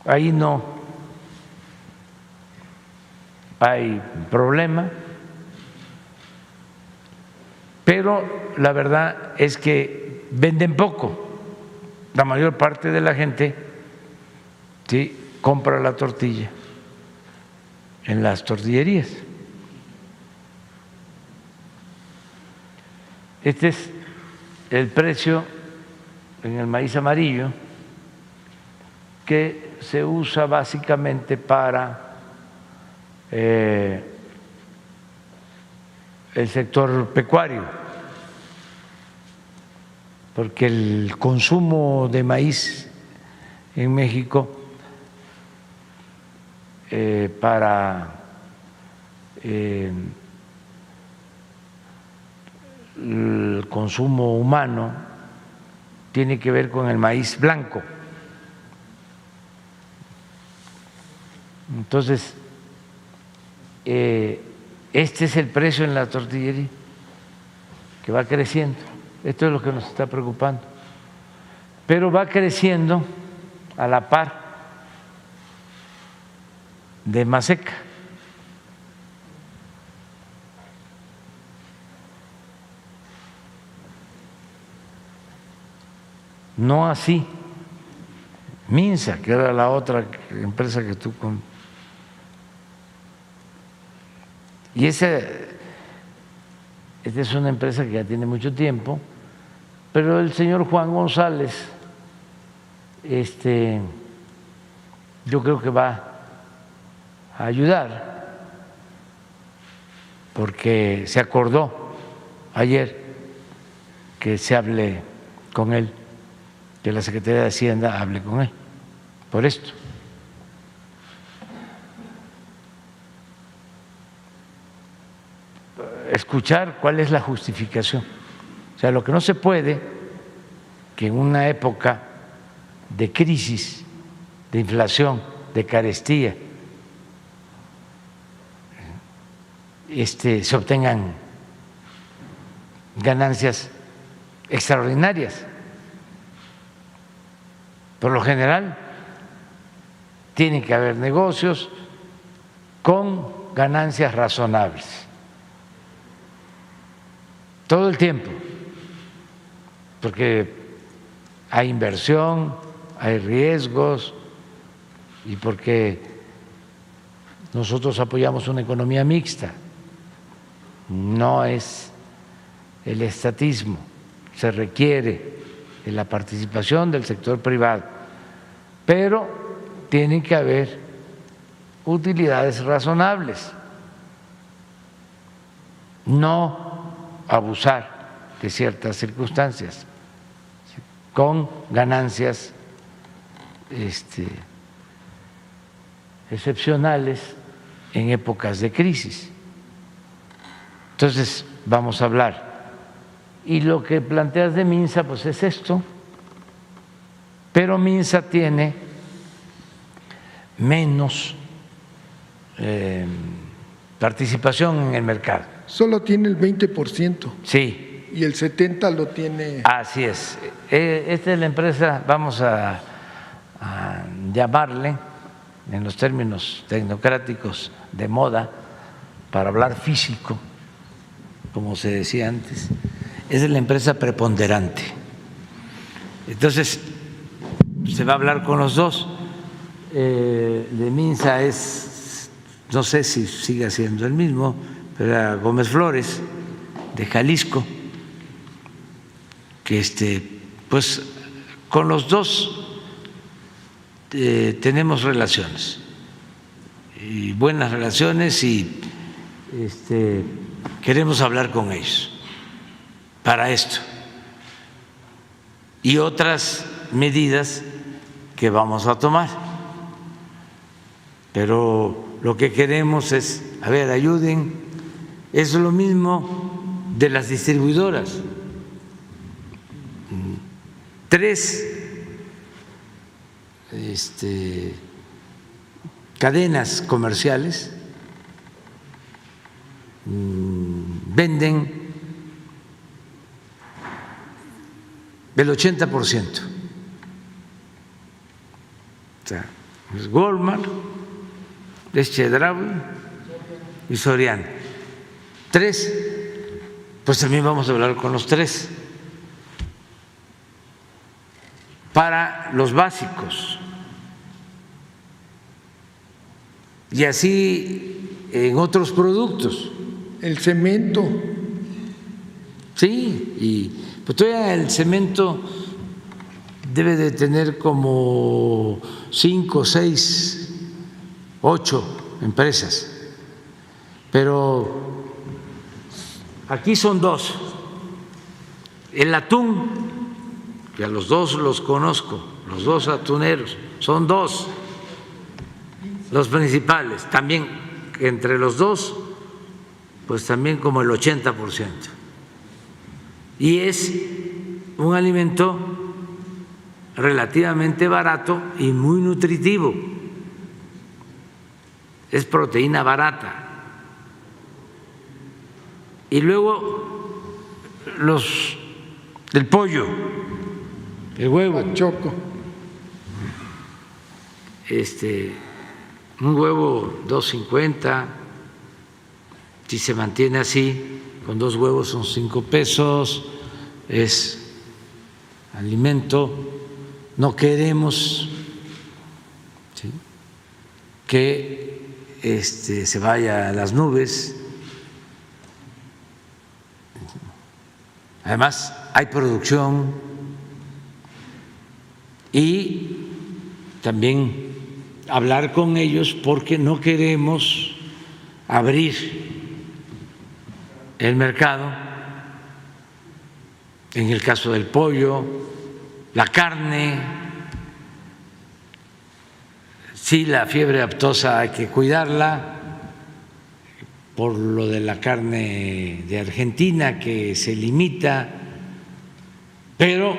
Ahí no hay problema, pero la verdad es que venden poco. La mayor parte de la gente sí compra la tortilla en las tortillerías. Este es el precio en el maíz amarillo, que se usa básicamente para el sector pecuario, porque el consumo de maíz en México para el consumo humano tiene que ver con el maíz blanco. este es el precio en la tortillería, que va creciendo. Esto es lo que nos está preocupando. Pero va creciendo a la par de Maseca. No así Minsa, que era la otra empresa que tú y esta es una empresa que ya tiene mucho tiempo, pero el señor Juan González yo creo que va a ayudar, porque se acordó ayer que se hable con él, que la Secretaría de Hacienda hable con él por esto. Escuchar cuál es la justificación. O sea, lo que no se puede, que en una época de crisis, de inflación, de carestía, se obtengan ganancias extraordinarias. Por lo general, tiene que haber negocios con ganancias razonables. Todo el tiempo, porque hay inversión, hay riesgos y porque nosotros apoyamos una economía mixta, no es el estatismo, se requiere de la participación del sector privado, pero tiene que haber utilidades razonables, no abusar de ciertas circunstancias con ganancias excepcionales en épocas de crisis. Entonces vamos a hablar. Y lo que planteas de Minsa, pues es esto, pero Minsa tiene menos participación en el mercado. Solo tiene el 20%. Sí. Y el 70% lo tiene. Así es. Esta es la empresa, vamos a llamarle en los términos tecnocráticos de moda, para hablar físico, como se decía antes, es la empresa preponderante. Entonces, se va a hablar con los dos. De Minsa es, no sé si sigue siendo el mismo, pero era Gómez Flores, de Jalisco, que pues con los dos tenemos relaciones, y buenas relaciones, y queremos hablar con ellos para esto y otras medidas que vamos a tomar. Pero lo que queremos es, a ver, ayuden. Es lo mismo de las distribuidoras. 3 cadenas comerciales venden el 80%. O sea, es Walmart, es Chedraui y Soriana. 3, pues también vamos a hablar con los 3 para los básicos. Y así en otros productos. El cemento. Sí, y pues todavía el cemento debe de tener como 5, 6, 8 empresas, pero aquí son 2. El atún, que a los 2 los conozco, los 2 atuneros, son 2 los principales, también entre los 2, pues también como el 80%. Y es un alimento relativamente barato y muy nutritivo. Es proteína barata. Y luego el pollo, el huevo. Choco. Un huevo 2.50, si se mantiene así, con 2 huevos son 5 pesos, es alimento. No queremos, ¿sí?, que se vaya a las nubes. Además, hay producción y también hablar con ellos porque no queremos abrir el mercado en el caso del pollo, la carne. Sí, la fiebre aftosa hay que cuidarla por lo de la carne de Argentina que se limita, pero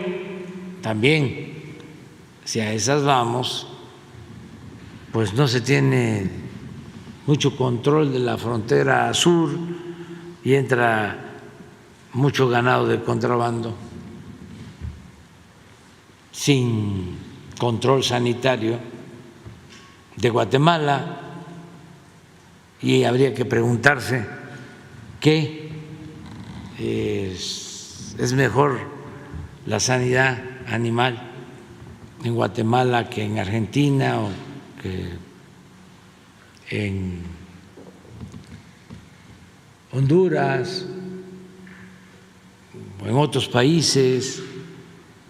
también si a esas vamos, pues no se tiene mucho control de la frontera sur y entra mucho ganado de contrabando sin control sanitario de Guatemala, y habría que preguntarse qué es mejor, la sanidad animal en Guatemala que en Argentina o que en Honduras o en otros países.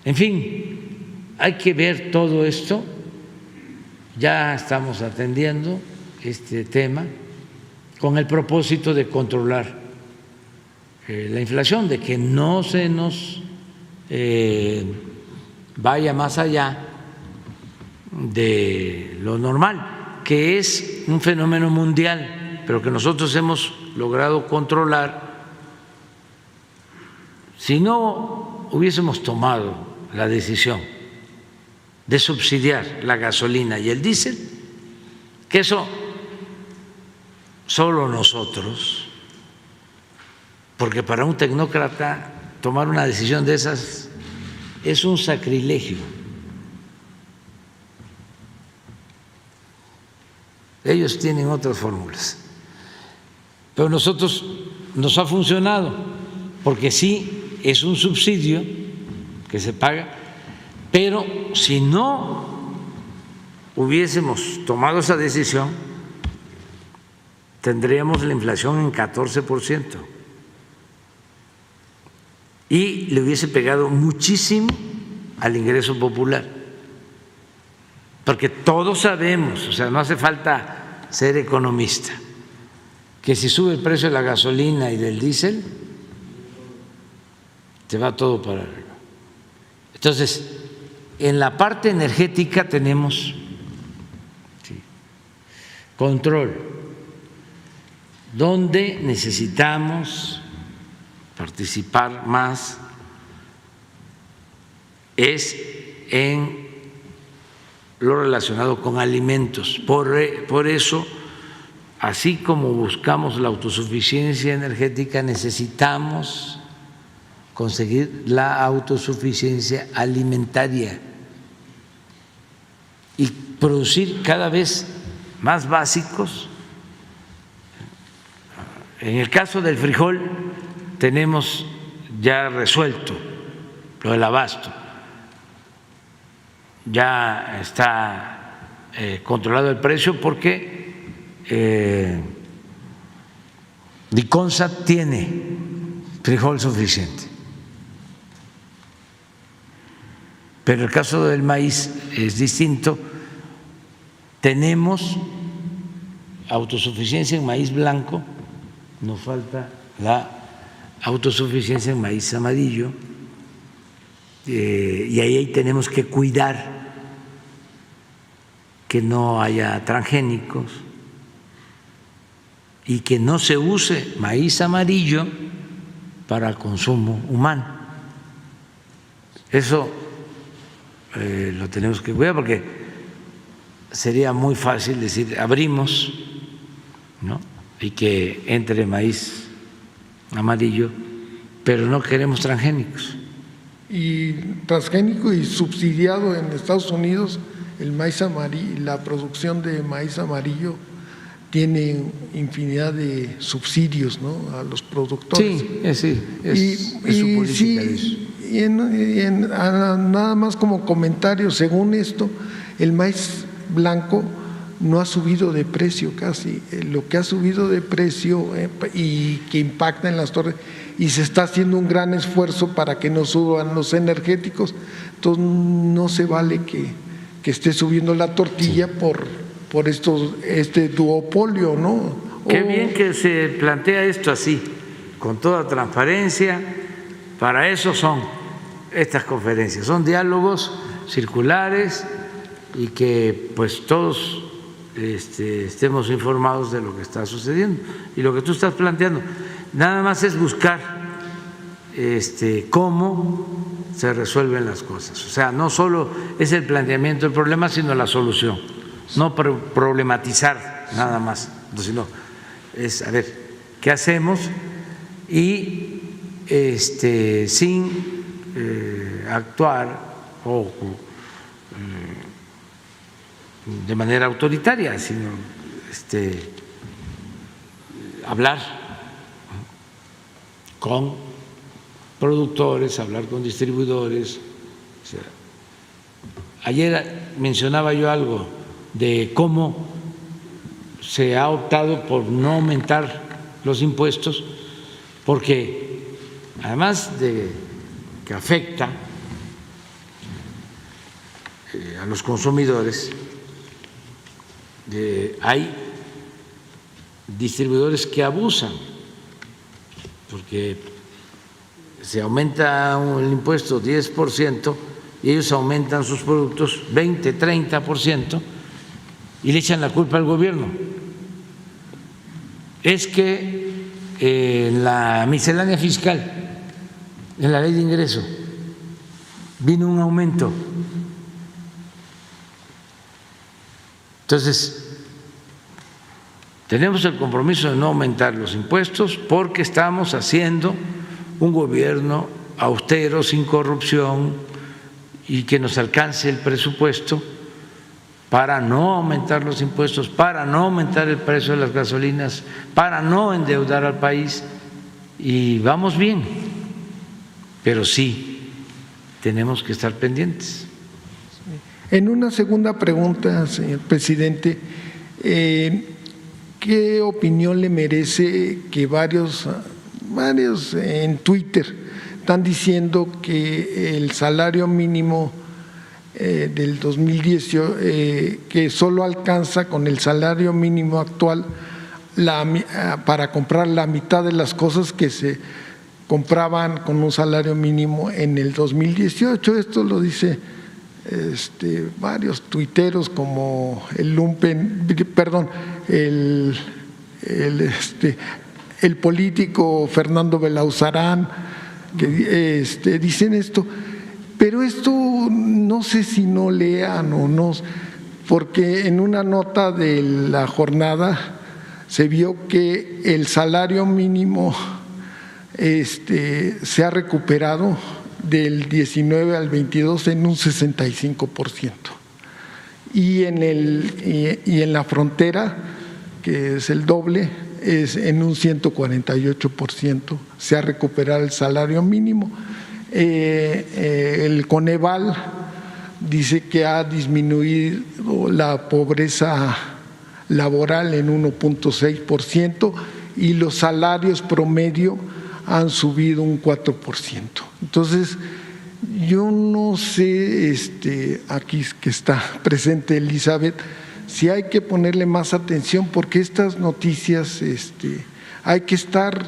En fin, hay que ver todo esto. Ya estamos atendiendo este tema con el propósito de controlar la inflación, de que no se nos vaya más allá de lo normal, que es un fenómeno mundial, pero que nosotros hemos logrado controlar. Si no hubiésemos tomado la decisión de subsidiar la gasolina y el diésel, que eso solo nosotros, porque para un tecnócrata tomar una decisión de esas es un sacrilegio. Ellos tienen otras fórmulas, pero nosotros nos ha funcionado, porque sí es un subsidio que se paga, pero si no hubiésemos tomado esa decisión, tendríamos la inflación en 14% y le hubiese pegado muchísimo al ingreso popular, porque todos sabemos, o sea, no hace falta ser economista, que si sube el precio de la gasolina y del diésel, te va todo para arriba. Entonces, en la parte energética tenemos control. Donde necesitamos participar más es en lo relacionado con alimentos. Por eso, así como buscamos la autosuficiencia energética, necesitamos conseguir la autosuficiencia alimentaria y producir cada vez más básicos. En el caso del frijol tenemos ya resuelto lo del abasto, ya está controlado el precio porque Diconsa tiene frijol suficiente. Pero el caso del maíz es distinto. Tenemos autosuficiencia en maíz blanco, nos falta la autosuficiencia en maíz amarillo, y ahí tenemos que cuidar que no haya transgénicos y que no se use maíz amarillo para consumo humano. Eso lo tenemos que cuidar, porque sería muy fácil decir abrimos, ¿no?, y que entre maíz amarillo, pero no queremos transgénicos. Y transgénico y subsidiado en Estados Unidos, el maíz amarillo, la producción de maíz amarillo tiene infinidad de subsidios, ¿no?, a los productores. Sí, es su política de eso. Nada más como comentario, según esto, el maíz blanco no ha subido de precio casi. Lo que ha subido de precio y que impacta en las torres, y se está haciendo un gran esfuerzo para que no suban los energéticos, entonces no se vale que esté subiendo la tortilla por este duopolio, ¿no? Qué bien que se plantea esto así, con toda transparencia. Para eso son estas conferencias, son diálogos circulares y que pues todos estemos informados de lo que está sucediendo. Y lo que tú estás planteando, nada más es buscar cómo se resuelven las cosas. O sea, no solo es el planteamiento del problema, sino la solución. No problematizar nada más, sino es a ver qué hacemos y sin actuar o de manera autoritaria, sino hablar con productores, hablar con distribuidores. O sea, ayer mencionaba yo algo de cómo se ha optado por no aumentar los impuestos, porque además de que afecta a los consumidores, hay distribuidores que abusan, porque se aumenta el impuesto 10% y ellos aumentan sus productos 20, 30% y le echan la culpa al gobierno. Es que en la miscelánea fiscal, en la ley de ingreso, vino un aumento. Entonces, tenemos el compromiso de no aumentar los impuestos porque estamos haciendo un gobierno austero, sin corrupción, y que nos alcance el presupuesto para no aumentar los impuestos, para no aumentar el precio de las gasolinas, para no endeudar al país. Y vamos bien, pero sí tenemos que estar pendientes. En una segunda pregunta, señor presidente, ¿qué opinión le merece que varios en Twitter están diciendo que el salario mínimo del 2018, que solo alcanza con el salario mínimo actual para comprar la mitad de las cosas que se compraban con un salario mínimo en el 2018? Esto lo dice varios tuiteros como el político Fernando Belauzarán, que dicen esto, pero esto no sé si no lean o no, porque en una nota de la jornada se vio que el salario mínimo se ha recuperado del 19 al 22 en un 65%. Y en la frontera, que es el doble, es en un 148%, se ha recuperado el salario mínimo. El Coneval dice que ha disminuido la pobreza laboral en 1.6% y los salarios promedio han subido un 4%. Entonces, yo no sé, aquí que está presente Elizabeth, si hay que ponerle más atención, porque estas noticias hay que estar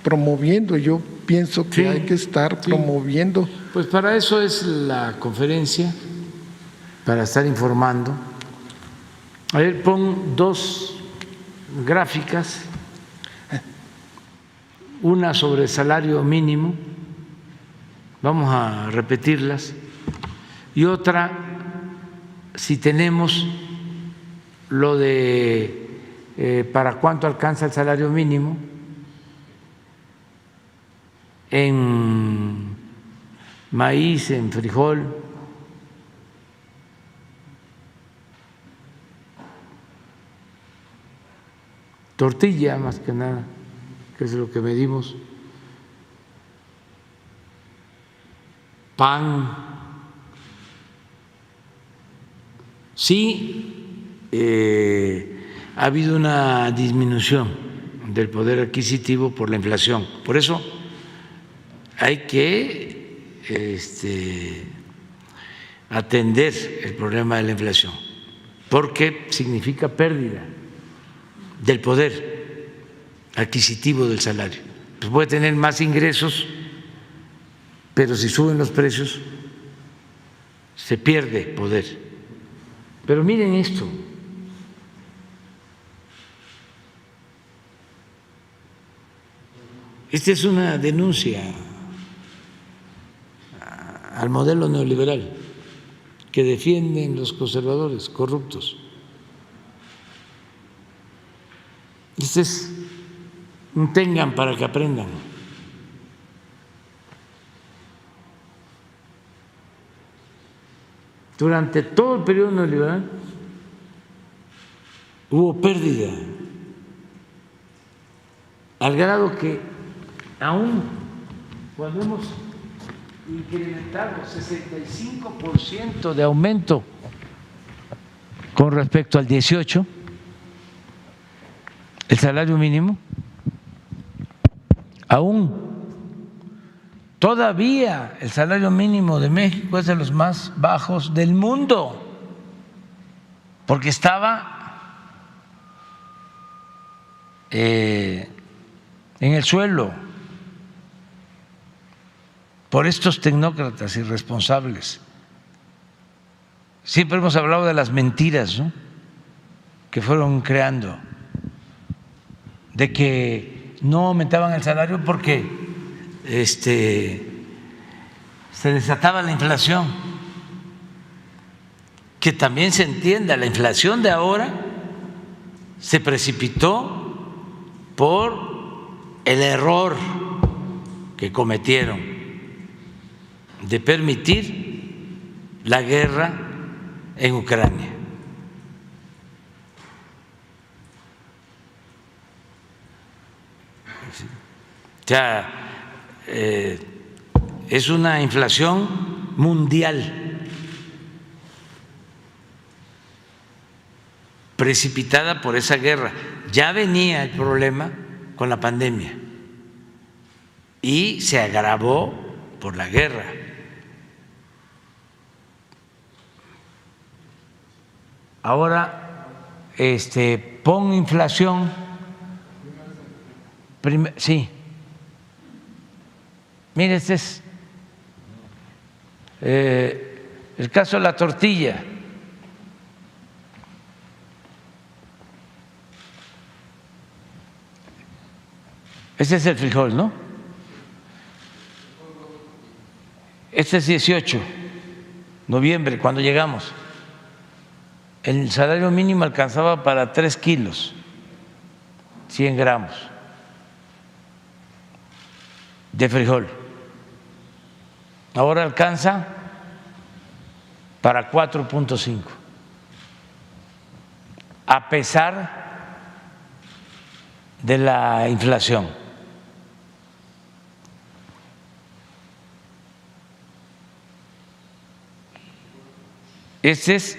promoviendo. Yo pienso que hay que estar promoviendo. Pues para eso es la conferencia, para estar informando. A ver, pon dos gráficas, una sobre el salario mínimo, vamos a repetirlas, y otra si tenemos lo de para cuánto alcanza el salario mínimo en maíz, en frijol, tortilla más que nada, que es lo que medimos, pan, sí ha habido una disminución del poder adquisitivo por la inflación. Por eso hay que atender el problema de la inflación, porque significa pérdida del poder adquisitivo del salario. Pues puede tener más ingresos, pero si suben los precios se pierde poder. Pero miren esto. Esta es una denuncia al modelo neoliberal que defienden los conservadores corruptos. Este es un tengan para que aprendan. Durante todo el periodo neoliberal hubo pérdida, al grado que aún cuando hemos incrementado 65% de aumento con respecto al 18%, el salario mínimo, aún todavía el salario mínimo de México es de los más bajos del mundo, porque estaba en el suelo por estos tecnócratas irresponsables. Siempre hemos hablado de las mentiras, ¿no?, que fueron creando, de que no aumentaban el salario porque se desataba la inflación. Que también se entienda, la inflación de ahora se precipitó por el error que cometieron de permitir la guerra en Ucrania. O sea, es una inflación mundial precipitada por esa guerra. Ya venía el problema con la pandemia y se agravó por la guerra. Ahora, pon inflación. Sí. Mire, este es el caso de la tortilla. Este es el frijol, ¿no? Este es 18 de noviembre, cuando llegamos. El salario mínimo alcanzaba para 3 kilos, 100 gramos de frijol. Ahora alcanza para 4.5, a pesar de la inflación. Este es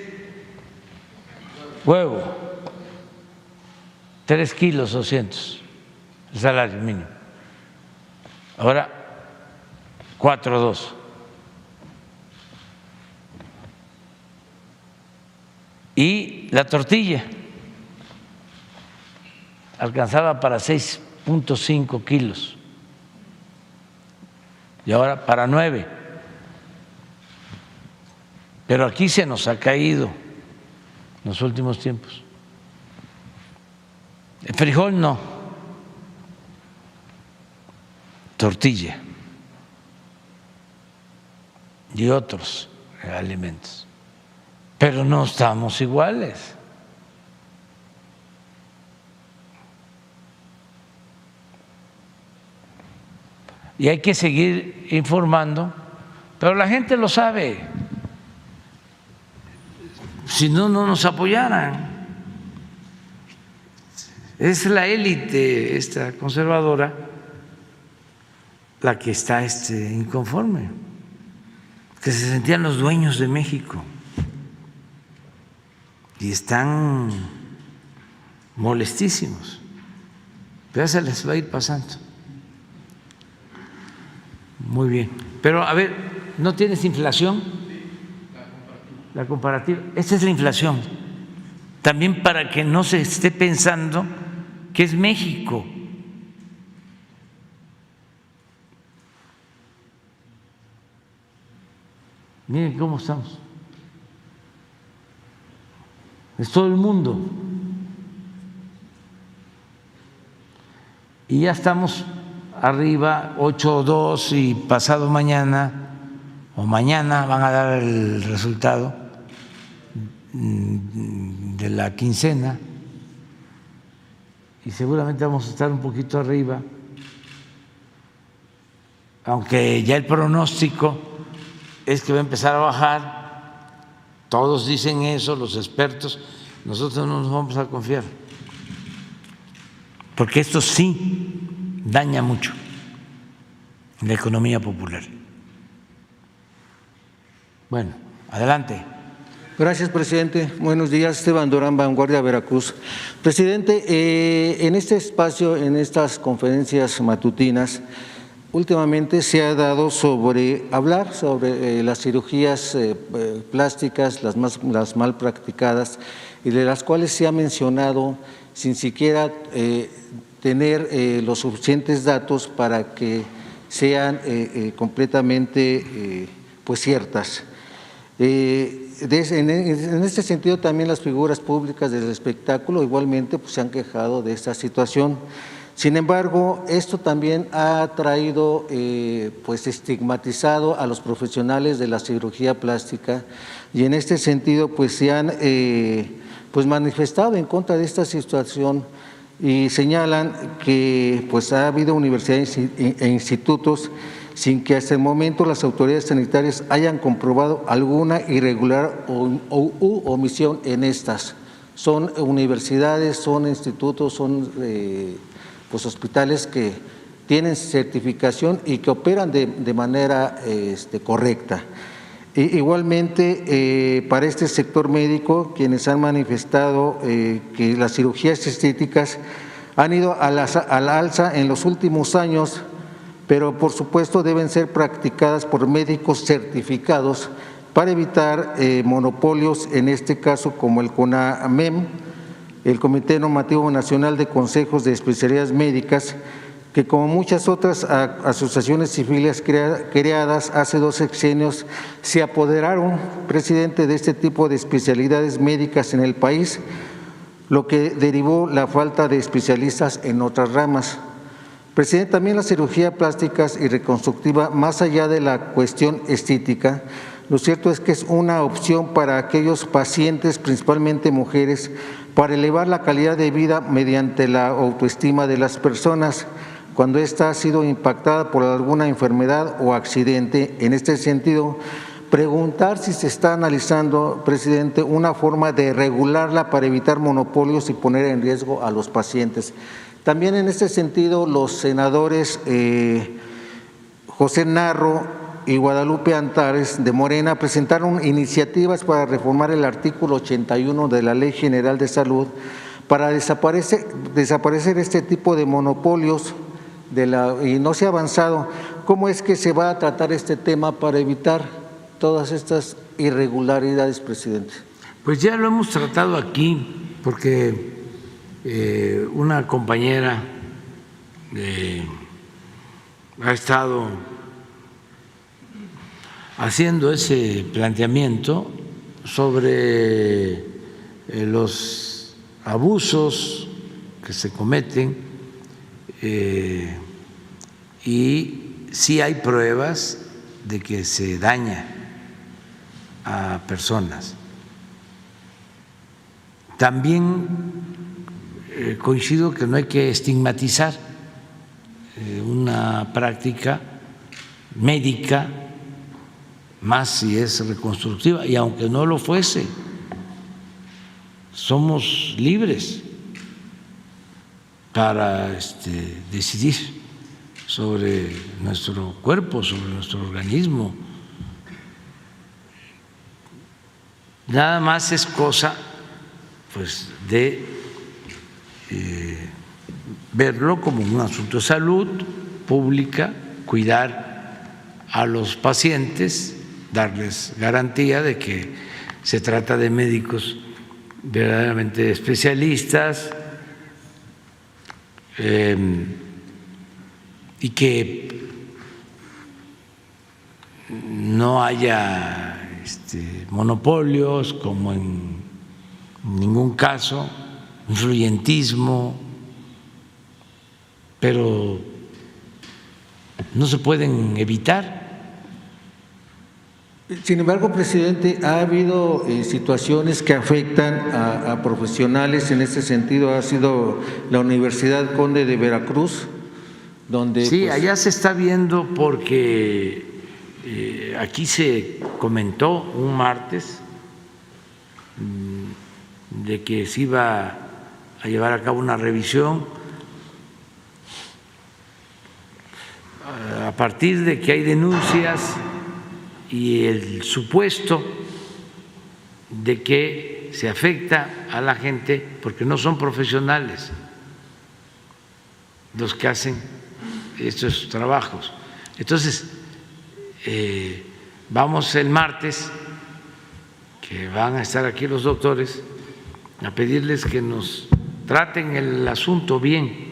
huevo, 3 kilos 200, el salario mínimo. Ahora 4.2. Y la tortilla alcanzaba para 6.5 kilos y ahora para 9. Pero aquí se nos ha caído en los últimos tiempos. El frijol no, tortilla y otros alimentos, pero no estamos iguales. y hay que seguir informando, pero la gente lo sabe. Si no, no nos apoyaran. Es la élite esta conservadora la que está inconforme, que se sentían los dueños de México y están molestísimos, pero ya se les va a ir pasando. Muy bien, pero a ver, ¿no tienes inflación? La comparativa, esta es la inflación, también para que no se esté pensando que es México. Miren cómo estamos. Es todo el mundo. Y ya estamos arriba, 8.2, y pasado mañana o mañana van a dar el resultado de la quincena y seguramente vamos a estar un poquito arriba, aunque ya el pronóstico es que va a empezar a bajar. Todos dicen eso, los expertos. Nosotros no nos vamos a confiar, porque esto sí daña mucho la economía popular. Bueno, adelante. Gracias, presidente. Buenos días, Esteban Durán, Vanguardia, Veracruz. Presidente, en este espacio, en estas conferencias matutinas, últimamente se ha dado hablar sobre las cirugías plásticas, las mal practicadas, y de las cuales se ha mencionado sin siquiera tener los suficientes datos para que sean completamente pues ciertas. En este sentido, también las figuras públicas del espectáculo igualmente pues, se han quejado de esta situación. Sin embargo, esto también ha traído pues estigmatizado a los profesionales de la cirugía plástica, y en este sentido pues se han pues manifestado en contra de esta situación y señalan que pues ha habido universidades e institutos sin que hasta el momento las autoridades sanitarias hayan comprobado alguna irregularidad u omisión en estas. Son universidades, son institutos, son pues hospitales que tienen certificación y que operan de manera correcta. Igualmente, para este sector médico, quienes han manifestado que las cirugías estéticas han ido a la alza en los últimos años, pero por supuesto deben ser practicadas por médicos certificados para evitar monopolios, en este caso como el CONAMEM, el Comité Normativo Nacional de Consejos de Especialidades Médicas, que como muchas otras asociaciones civiles creadas hace 2 sexenios, se apoderaron, presidente, de este tipo de especialidades médicas en el país, lo que derivó la falta de especialistas en otras ramas. Presidente, también la cirugía plástica y reconstructiva, más allá de la cuestión estética, lo cierto es que es una opción para aquellos pacientes, principalmente mujeres, para elevar la calidad de vida mediante la autoestima de las personas cuando ésta ha sido impactada por alguna enfermedad o accidente. En este sentido, preguntar si se está analizando, presidente, una forma de regularla para evitar monopolios y poner en riesgo a los pacientes. También en este sentido, los senadores José Narro y Guadalupe Antares de Morena presentaron iniciativas para reformar el artículo 81 de la Ley General de Salud para desaparecer este tipo de monopolios y no se ha avanzado. ¿Cómo es que se va a tratar este tema para evitar todas estas irregularidades, presidente? Pues ya lo hemos tratado aquí, porque una compañera ha estado haciendo ese planteamiento sobre los abusos que se cometen y sí hay pruebas de que se daña a personas. También coincido que no hay que estigmatizar una práctica médica, más si es reconstructiva, y aunque no lo fuese, somos libres para decidir sobre nuestro cuerpo, sobre nuestro organismo. Nada más es cosa pues de verlo como un asunto de salud pública, cuidar a los pacientes, darles garantía de que se trata de médicos verdaderamente especialistas y que no haya monopolios, como en ningún caso, influyentismo, pero no se pueden evitar. Sin embargo, presidente, ha habido situaciones que afectan a profesionales. En ese sentido ha sido la Universidad Conde de Veracruz, donde… Sí, allá se está viendo porque aquí se comentó un martes de que se iba a llevar a cabo una revisión a partir de que hay denuncias y el supuesto de que se afecta a la gente porque no son profesionales los que hacen estos trabajos. Entonces, vamos el martes, que van a estar aquí los doctores, a pedirles que nos traten el asunto bien,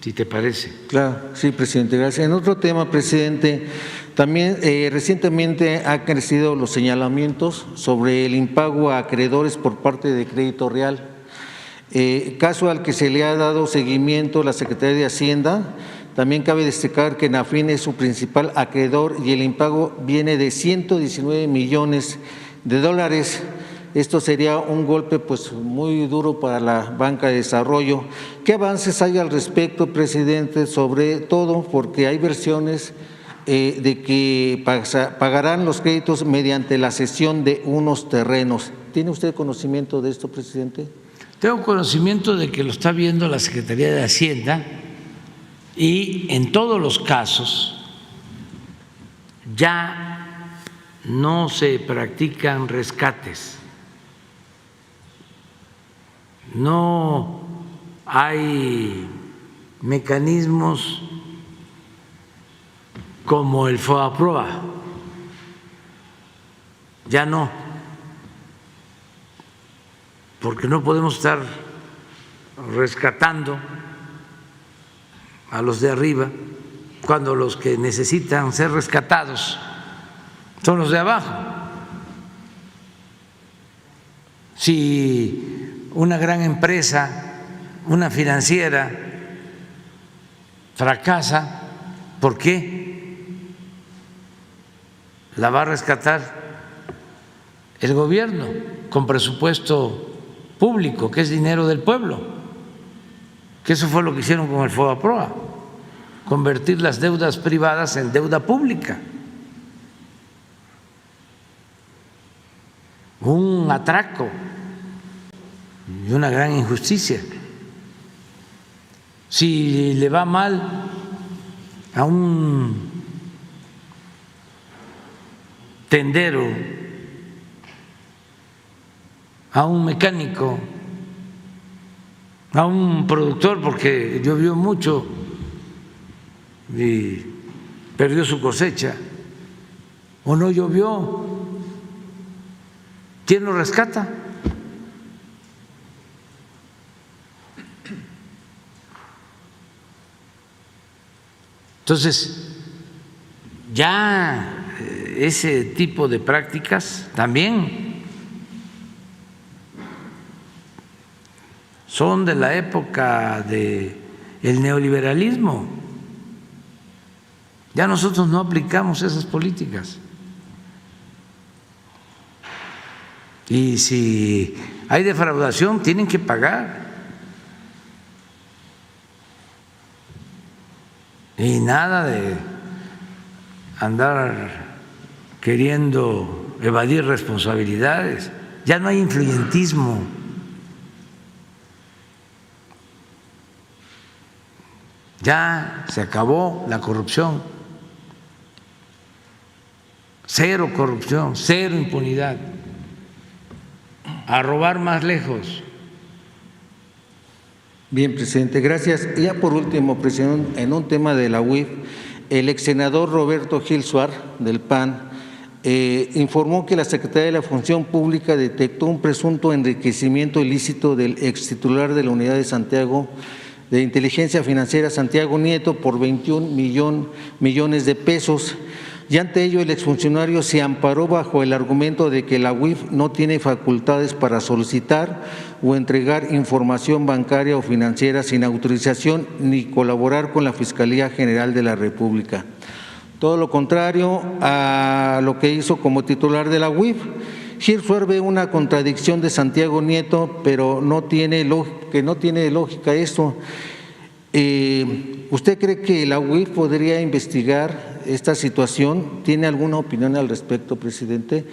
si te parece. Claro, sí, presidente, gracias. En otro tema, presidente, también recientemente han crecido los señalamientos sobre el impago a acreedores por parte de Crédito Real, caso al que se le ha dado seguimiento a la Secretaría de Hacienda. También cabe destacar que Nafin es su principal acreedor y el impago viene de $119 millones. Esto sería un golpe pues muy duro para la banca de desarrollo. ¿Qué avances hay al respecto, presidente? Sobre todo porque hay versiones de que pagarán los créditos mediante la cesión de unos terrenos. ¿Tiene usted conocimiento de esto, presidente? Tengo conocimiento de que lo está viendo la Secretaría de Hacienda y en todos los casos ya no se practican rescates. No hay mecanismos como el FOAPROA, ya no, porque no podemos estar rescatando a los de arriba cuando los que necesitan ser rescatados son los de abajo. Si una gran empresa, una financiera, fracasa, ¿por qué la va a rescatar el gobierno con presupuesto público, que es dinero del pueblo? Que eso fue lo que hicieron con el FOAPROA, convertir las deudas privadas en deuda pública. Un atraco y una gran injusticia. Si le va mal a un tendero, a un mecánico, a un productor porque llovió mucho y perdió su cosecha, o no llovió, ¿quién lo rescata? Entonces, ya ese tipo de prácticas también son de la época del neoliberalismo. Ya nosotros no aplicamos esas políticas. Y si hay defraudación, tienen que pagar. Y nada de andar queriendo evadir responsabilidades. Ya no hay influyentismo. Ya se acabó la corrupción. Cero corrupción, cero impunidad. A robar más lejos. Bien, presidente, gracias. Y ya por último, presidente, en un tema de la UIF, el ex senador Roberto Gil Suar, del PAN, informó que la Secretaría de la Función Pública detectó un presunto enriquecimiento ilícito del ex titular de la Unidad de Santiago de Inteligencia Financiera, Santiago Nieto, por 21 millones de pesos. Y ante ello, el exfuncionario se amparó bajo el argumento de que la UIF no tiene facultades para solicitar o entregar información bancaria o financiera sin autorización ni colaborar con la Fiscalía General de la República. Todo lo contrario a lo que hizo como titular de la UIF. Gil Suar ve una contradicción de Santiago Nieto, pero no tiene lógica esto. ¿Usted cree que la UIF podría investigar esta situación? ¿Tiene alguna opinión al respecto, presidente?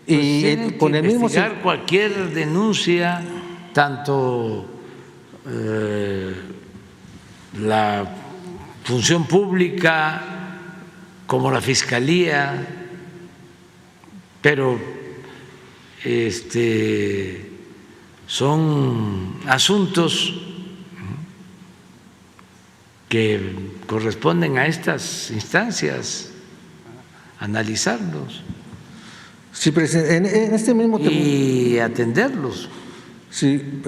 Pues y con el mismo cualquier denuncia, tanto la función pública como la fiscalía, pero son asuntos que corresponden a estas instancias analizarlos. Sí, presidente, en este mismo tema. Y atenderlos. Sí,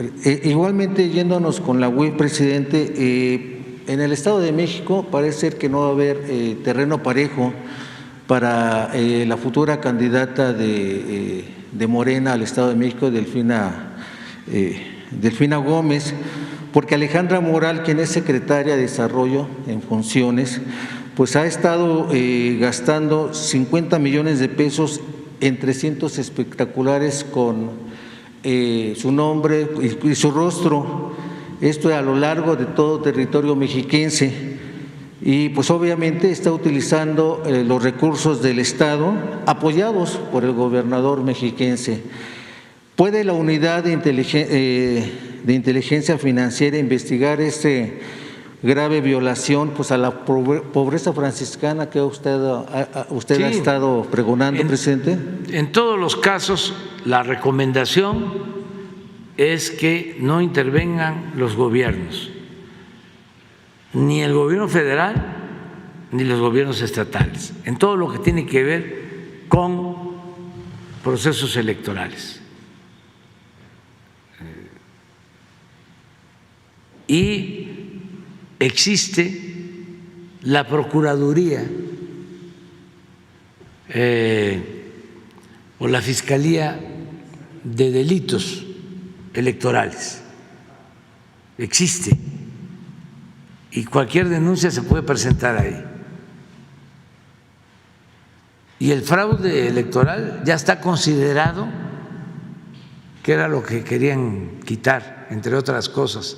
igualmente yéndonos con la UIF, presidente, en el Estado de México parece ser que no va a haber terreno parejo para la futura candidata de Morena al Estado de México, Delfina Gómez, porque Alejandra Moral, quien es secretaria de Desarrollo en funciones, pues ha estado gastando 50 millones de pesos en 300 espectaculares con su nombre y su rostro, esto a lo largo de todo territorio mexiquense, y pues obviamente está utilizando los recursos del Estado apoyados por el gobernador mexiquense. ¿Puede la unidad de inteligencia financiera investigar grave violación pues a la pobreza franciscana que usted sí, ha estado pregonando, presidente? En todos los casos, la recomendación es que no intervengan los gobiernos, ni el gobierno federal ni los gobiernos estatales, en todo lo que tiene que ver con procesos electorales. Y existe la Procuraduría o la Fiscalía de Delitos Electorales. Existe. Y cualquier denuncia se puede presentar ahí. Y el fraude electoral ya está considerado, que era lo que querían quitar, entre otras cosas,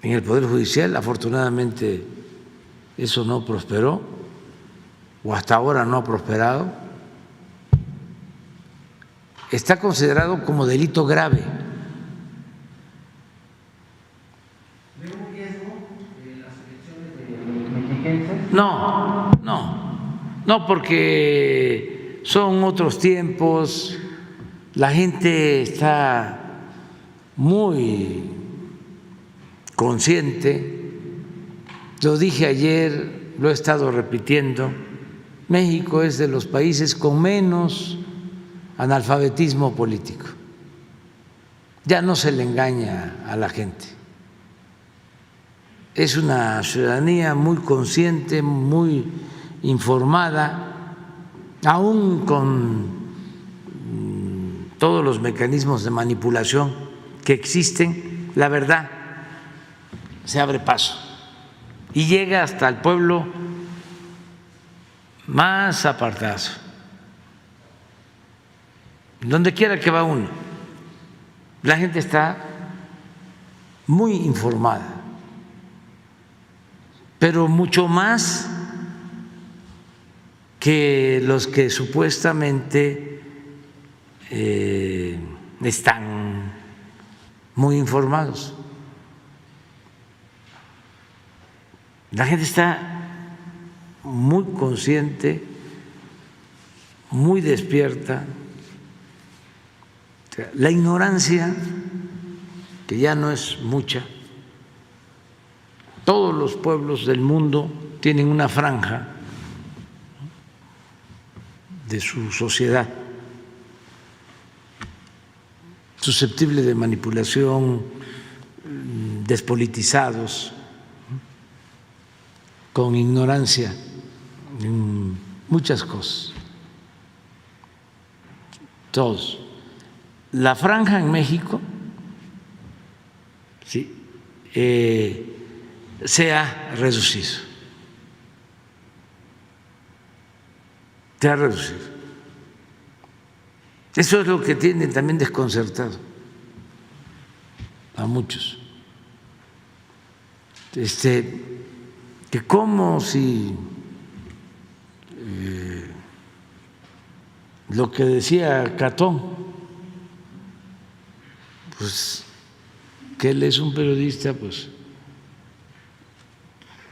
en el Poder Judicial. Afortunadamente eso no prosperó, o hasta ahora no ha prosperado. Está considerado como delito grave. ¿Ve un riesgo en las elecciones mexiquenses? No, porque son otros tiempos, la gente está muy consciente. Lo dije ayer, lo he estado repitiendo, México es de los países con menos analfabetismo político. Ya no se le engaña a la gente. Es una ciudadanía muy consciente, muy informada, aún con todos los mecanismos de manipulación que existen. La verdad se abre paso y llega hasta el pueblo más apartado, donde quiera que va uno. La gente está muy informada pero mucho más que los que supuestamente están muy informados. La gente está muy consciente, muy despierta. La ignorancia, que ya no es mucha, todos los pueblos del mundo tienen una franja de su sociedad susceptible de manipulación, despolitizados, con ignorancia en muchas cosas. Todos. La franja en México, sí, se ha reducido. Se ha reducido. Eso es lo que tiene también desconcertado a muchos. Que como si lo que decía Catón, pues que él es un periodista, pues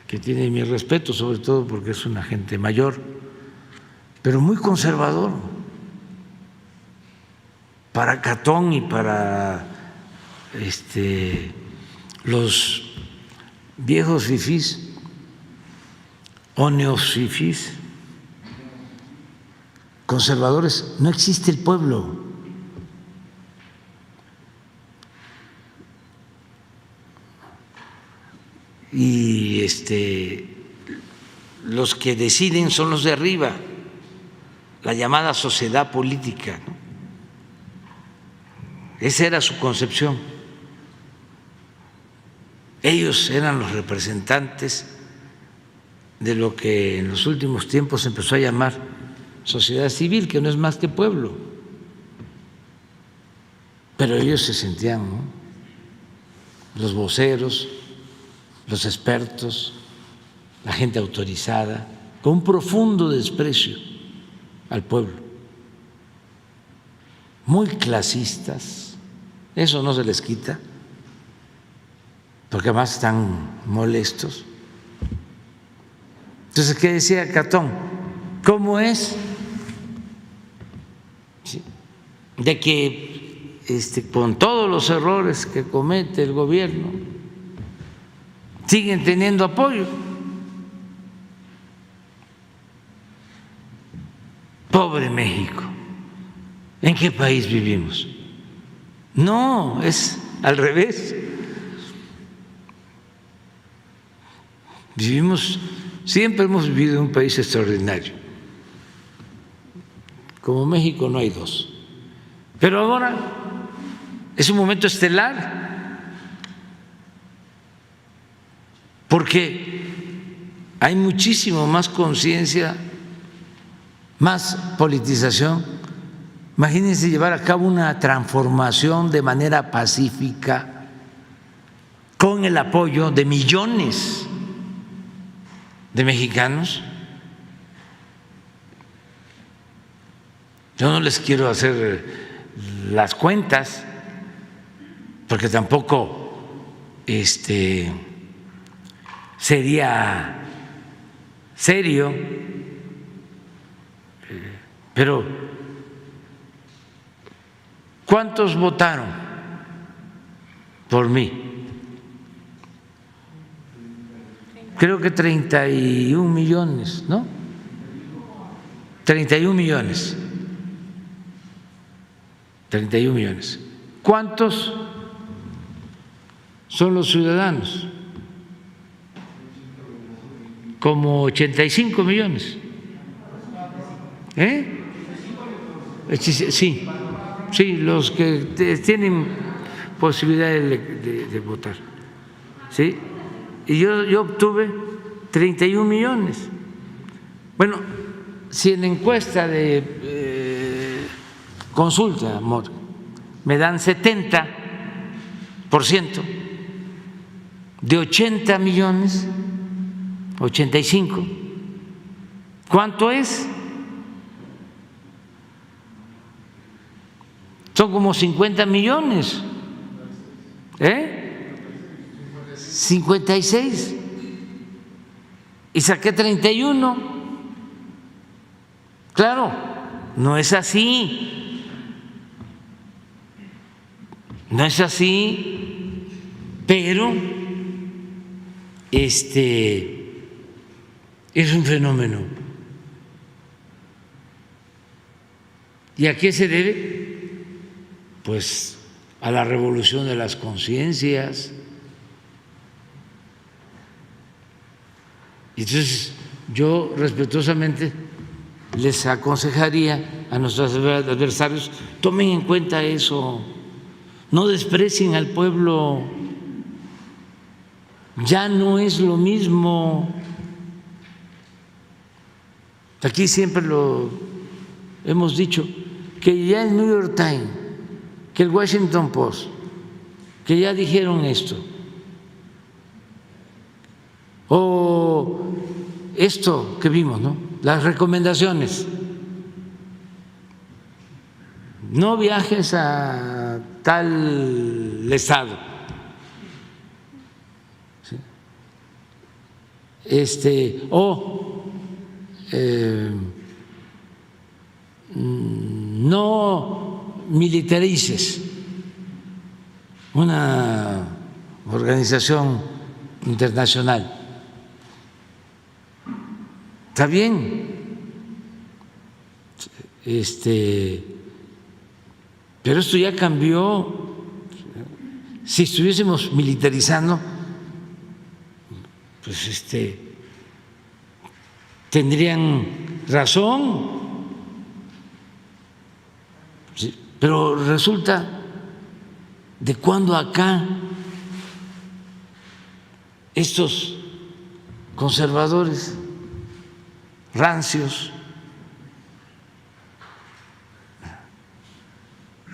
que tiene mi respeto, sobre todo porque es una gente mayor, pero muy conservador. Para Catón y para los viejos fifís o neofifís conservadores, no existe el pueblo. Y los que deciden son los de arriba, la llamada sociedad política, ¿no? Esa era su concepción. Ellos eran los representantes de lo que en los últimos tiempos se empezó a llamar sociedad civil, que no es más que pueblo. Pero ellos se sentían, ¿no?, los voceros, los expertos, la gente autorizada, con un profundo desprecio al pueblo, muy clasistas. Eso no se les quita, porque además están molestos. Entonces, ¿qué decía Catón? ¿Cómo es de que con todos los errores que comete el gobierno siguen teniendo apoyo? Pobre México, ¿en qué país vivimos? No, es al revés. Siempre hemos vivido en un país extraordinario. Como México no hay dos. Pero ahora es un momento estelar, porque hay muchísimo más conciencia, más politización. Imagínense llevar a cabo una transformación de manera pacífica con el apoyo de millones de mexicanos. Yo no les quiero hacer las cuentas porque tampoco sería serio, pero ¿cuántos votaron por mí? Creo que 31 millones, ¿no? 31 millones. 31 millones. ¿Cuántos son los ciudadanos? Como 85 millones. Sí, los que tienen posibilidad de votar. ¿Sí? Y yo obtuve 31 millones. Bueno, si en encuesta de consulta, amor, me dan 70% de 80 millones, 85. ¿Cuánto es? Son como 50 millones. 56. Y saqué 31. Claro, no es así. No es así, pero es un fenómeno. ¿Y a qué se debe? Pues a la revolución de las conciencias. Entonces, yo respetuosamente les aconsejaría a nuestros adversarios, tomen en cuenta eso, no desprecien al pueblo, ya no es lo mismo. Aquí siempre lo hemos dicho, que ya el New York Times, que el Washington Post, que ya dijeron esto, o esto que vimos, ¿no? Las recomendaciones, no viajes a tal estado, ¿sí? No militarices una organización internacional. Está bien, pero esto ya cambió. Si estuviésemos militarizando, pues tendrían razón. Sí, pero resulta de cuando acá estos conservadores rancios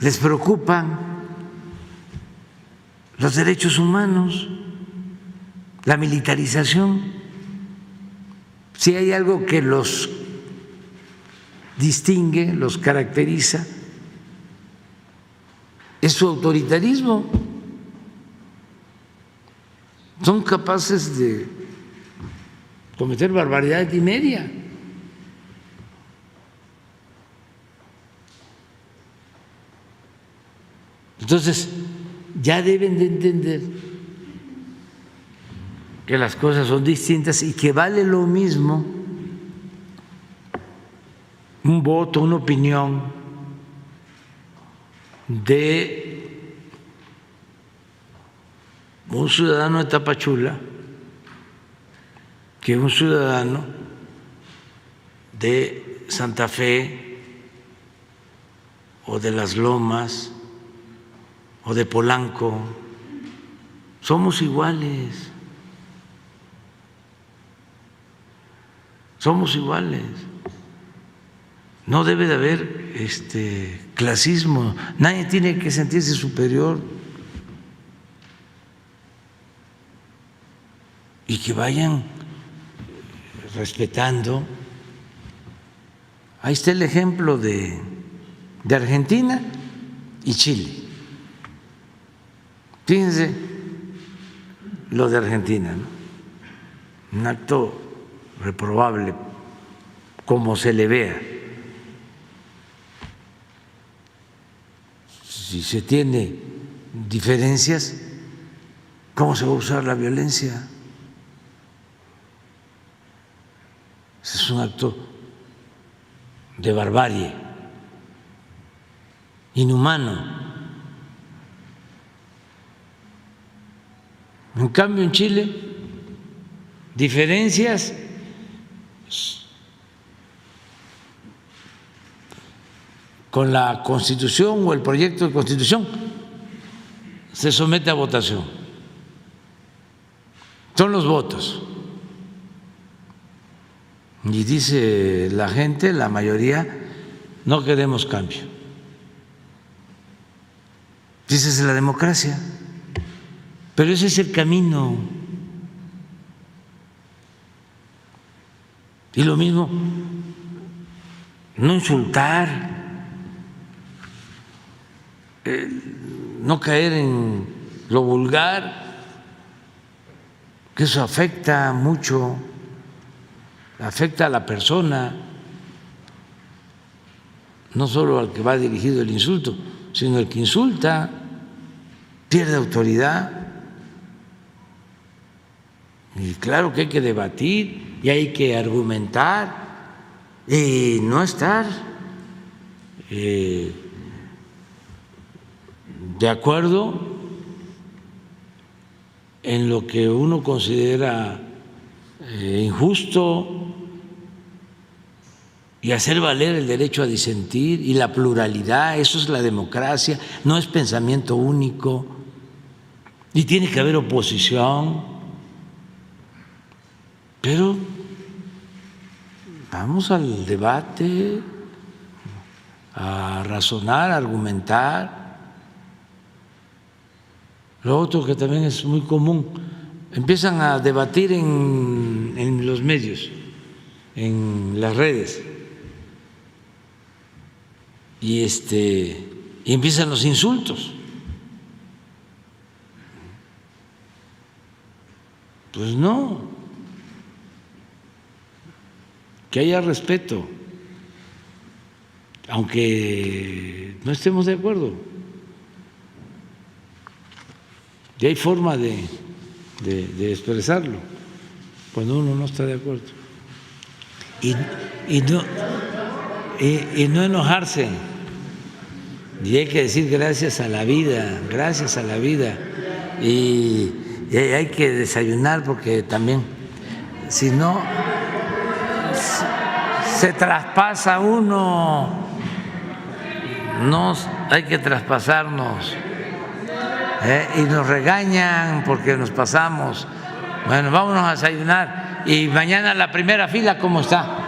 les preocupan los derechos humanos, la militarización. Si hay algo que los distingue, los caracteriza, es su autoritarismo. Son capaces de cometer barbaridad y media. Entonces, ya deben de entender que las cosas son distintas y que vale lo mismo un voto, una opinión de un ciudadano de Tapachula que un ciudadano de Santa Fe o de Las Lomas o de Polanco. Somos iguales, somos iguales. No debe de haber clasismo, nadie tiene que sentirse superior, y que vayan respetando. Ahí está el ejemplo de Argentina y Chile. Fíjense lo de Argentina, ¿no? Un acto reprobable, como se le vea. Si se tiene diferencias, ¿cómo se va a usar la violencia? Ese es un acto de barbarie, inhumano. En cambio, en Chile, diferencias con la Constitución o el proyecto de Constitución se somete a votación. Son los votos. Y dice la gente, la mayoría, no queremos cambio. Esa es la democracia. Pero ese es el camino. Y lo mismo, no insultar, no caer en lo vulgar, que eso afecta mucho, afecta a la persona, no solo al que va dirigido el insulto, sino el que insulta, pierde autoridad. Y claro que hay que debatir y hay que argumentar y no estar de acuerdo en lo que uno considera injusto y hacer valer el derecho a disentir y la pluralidad. Eso es la democracia, no es pensamiento único y tiene que haber oposición, pero vamos al debate, a razonar, a argumentar. Lo otro que también es muy común, empiezan a debatir en los medios, en las redes, y empiezan los insultos. Pues no, que haya respeto, aunque no estemos de acuerdo. Y hay forma de expresarlo cuando uno no está de acuerdo. Y no enojarse. Y hay que decir gracias a la vida, gracias a la vida. Y hay que desayunar porque también, si no, se traspasa uno. No hay que traspasarnos. Y nos regañan porque nos pasamos. Bueno, vámonos a desayunar. Y mañana la primera fila, ¿cómo está?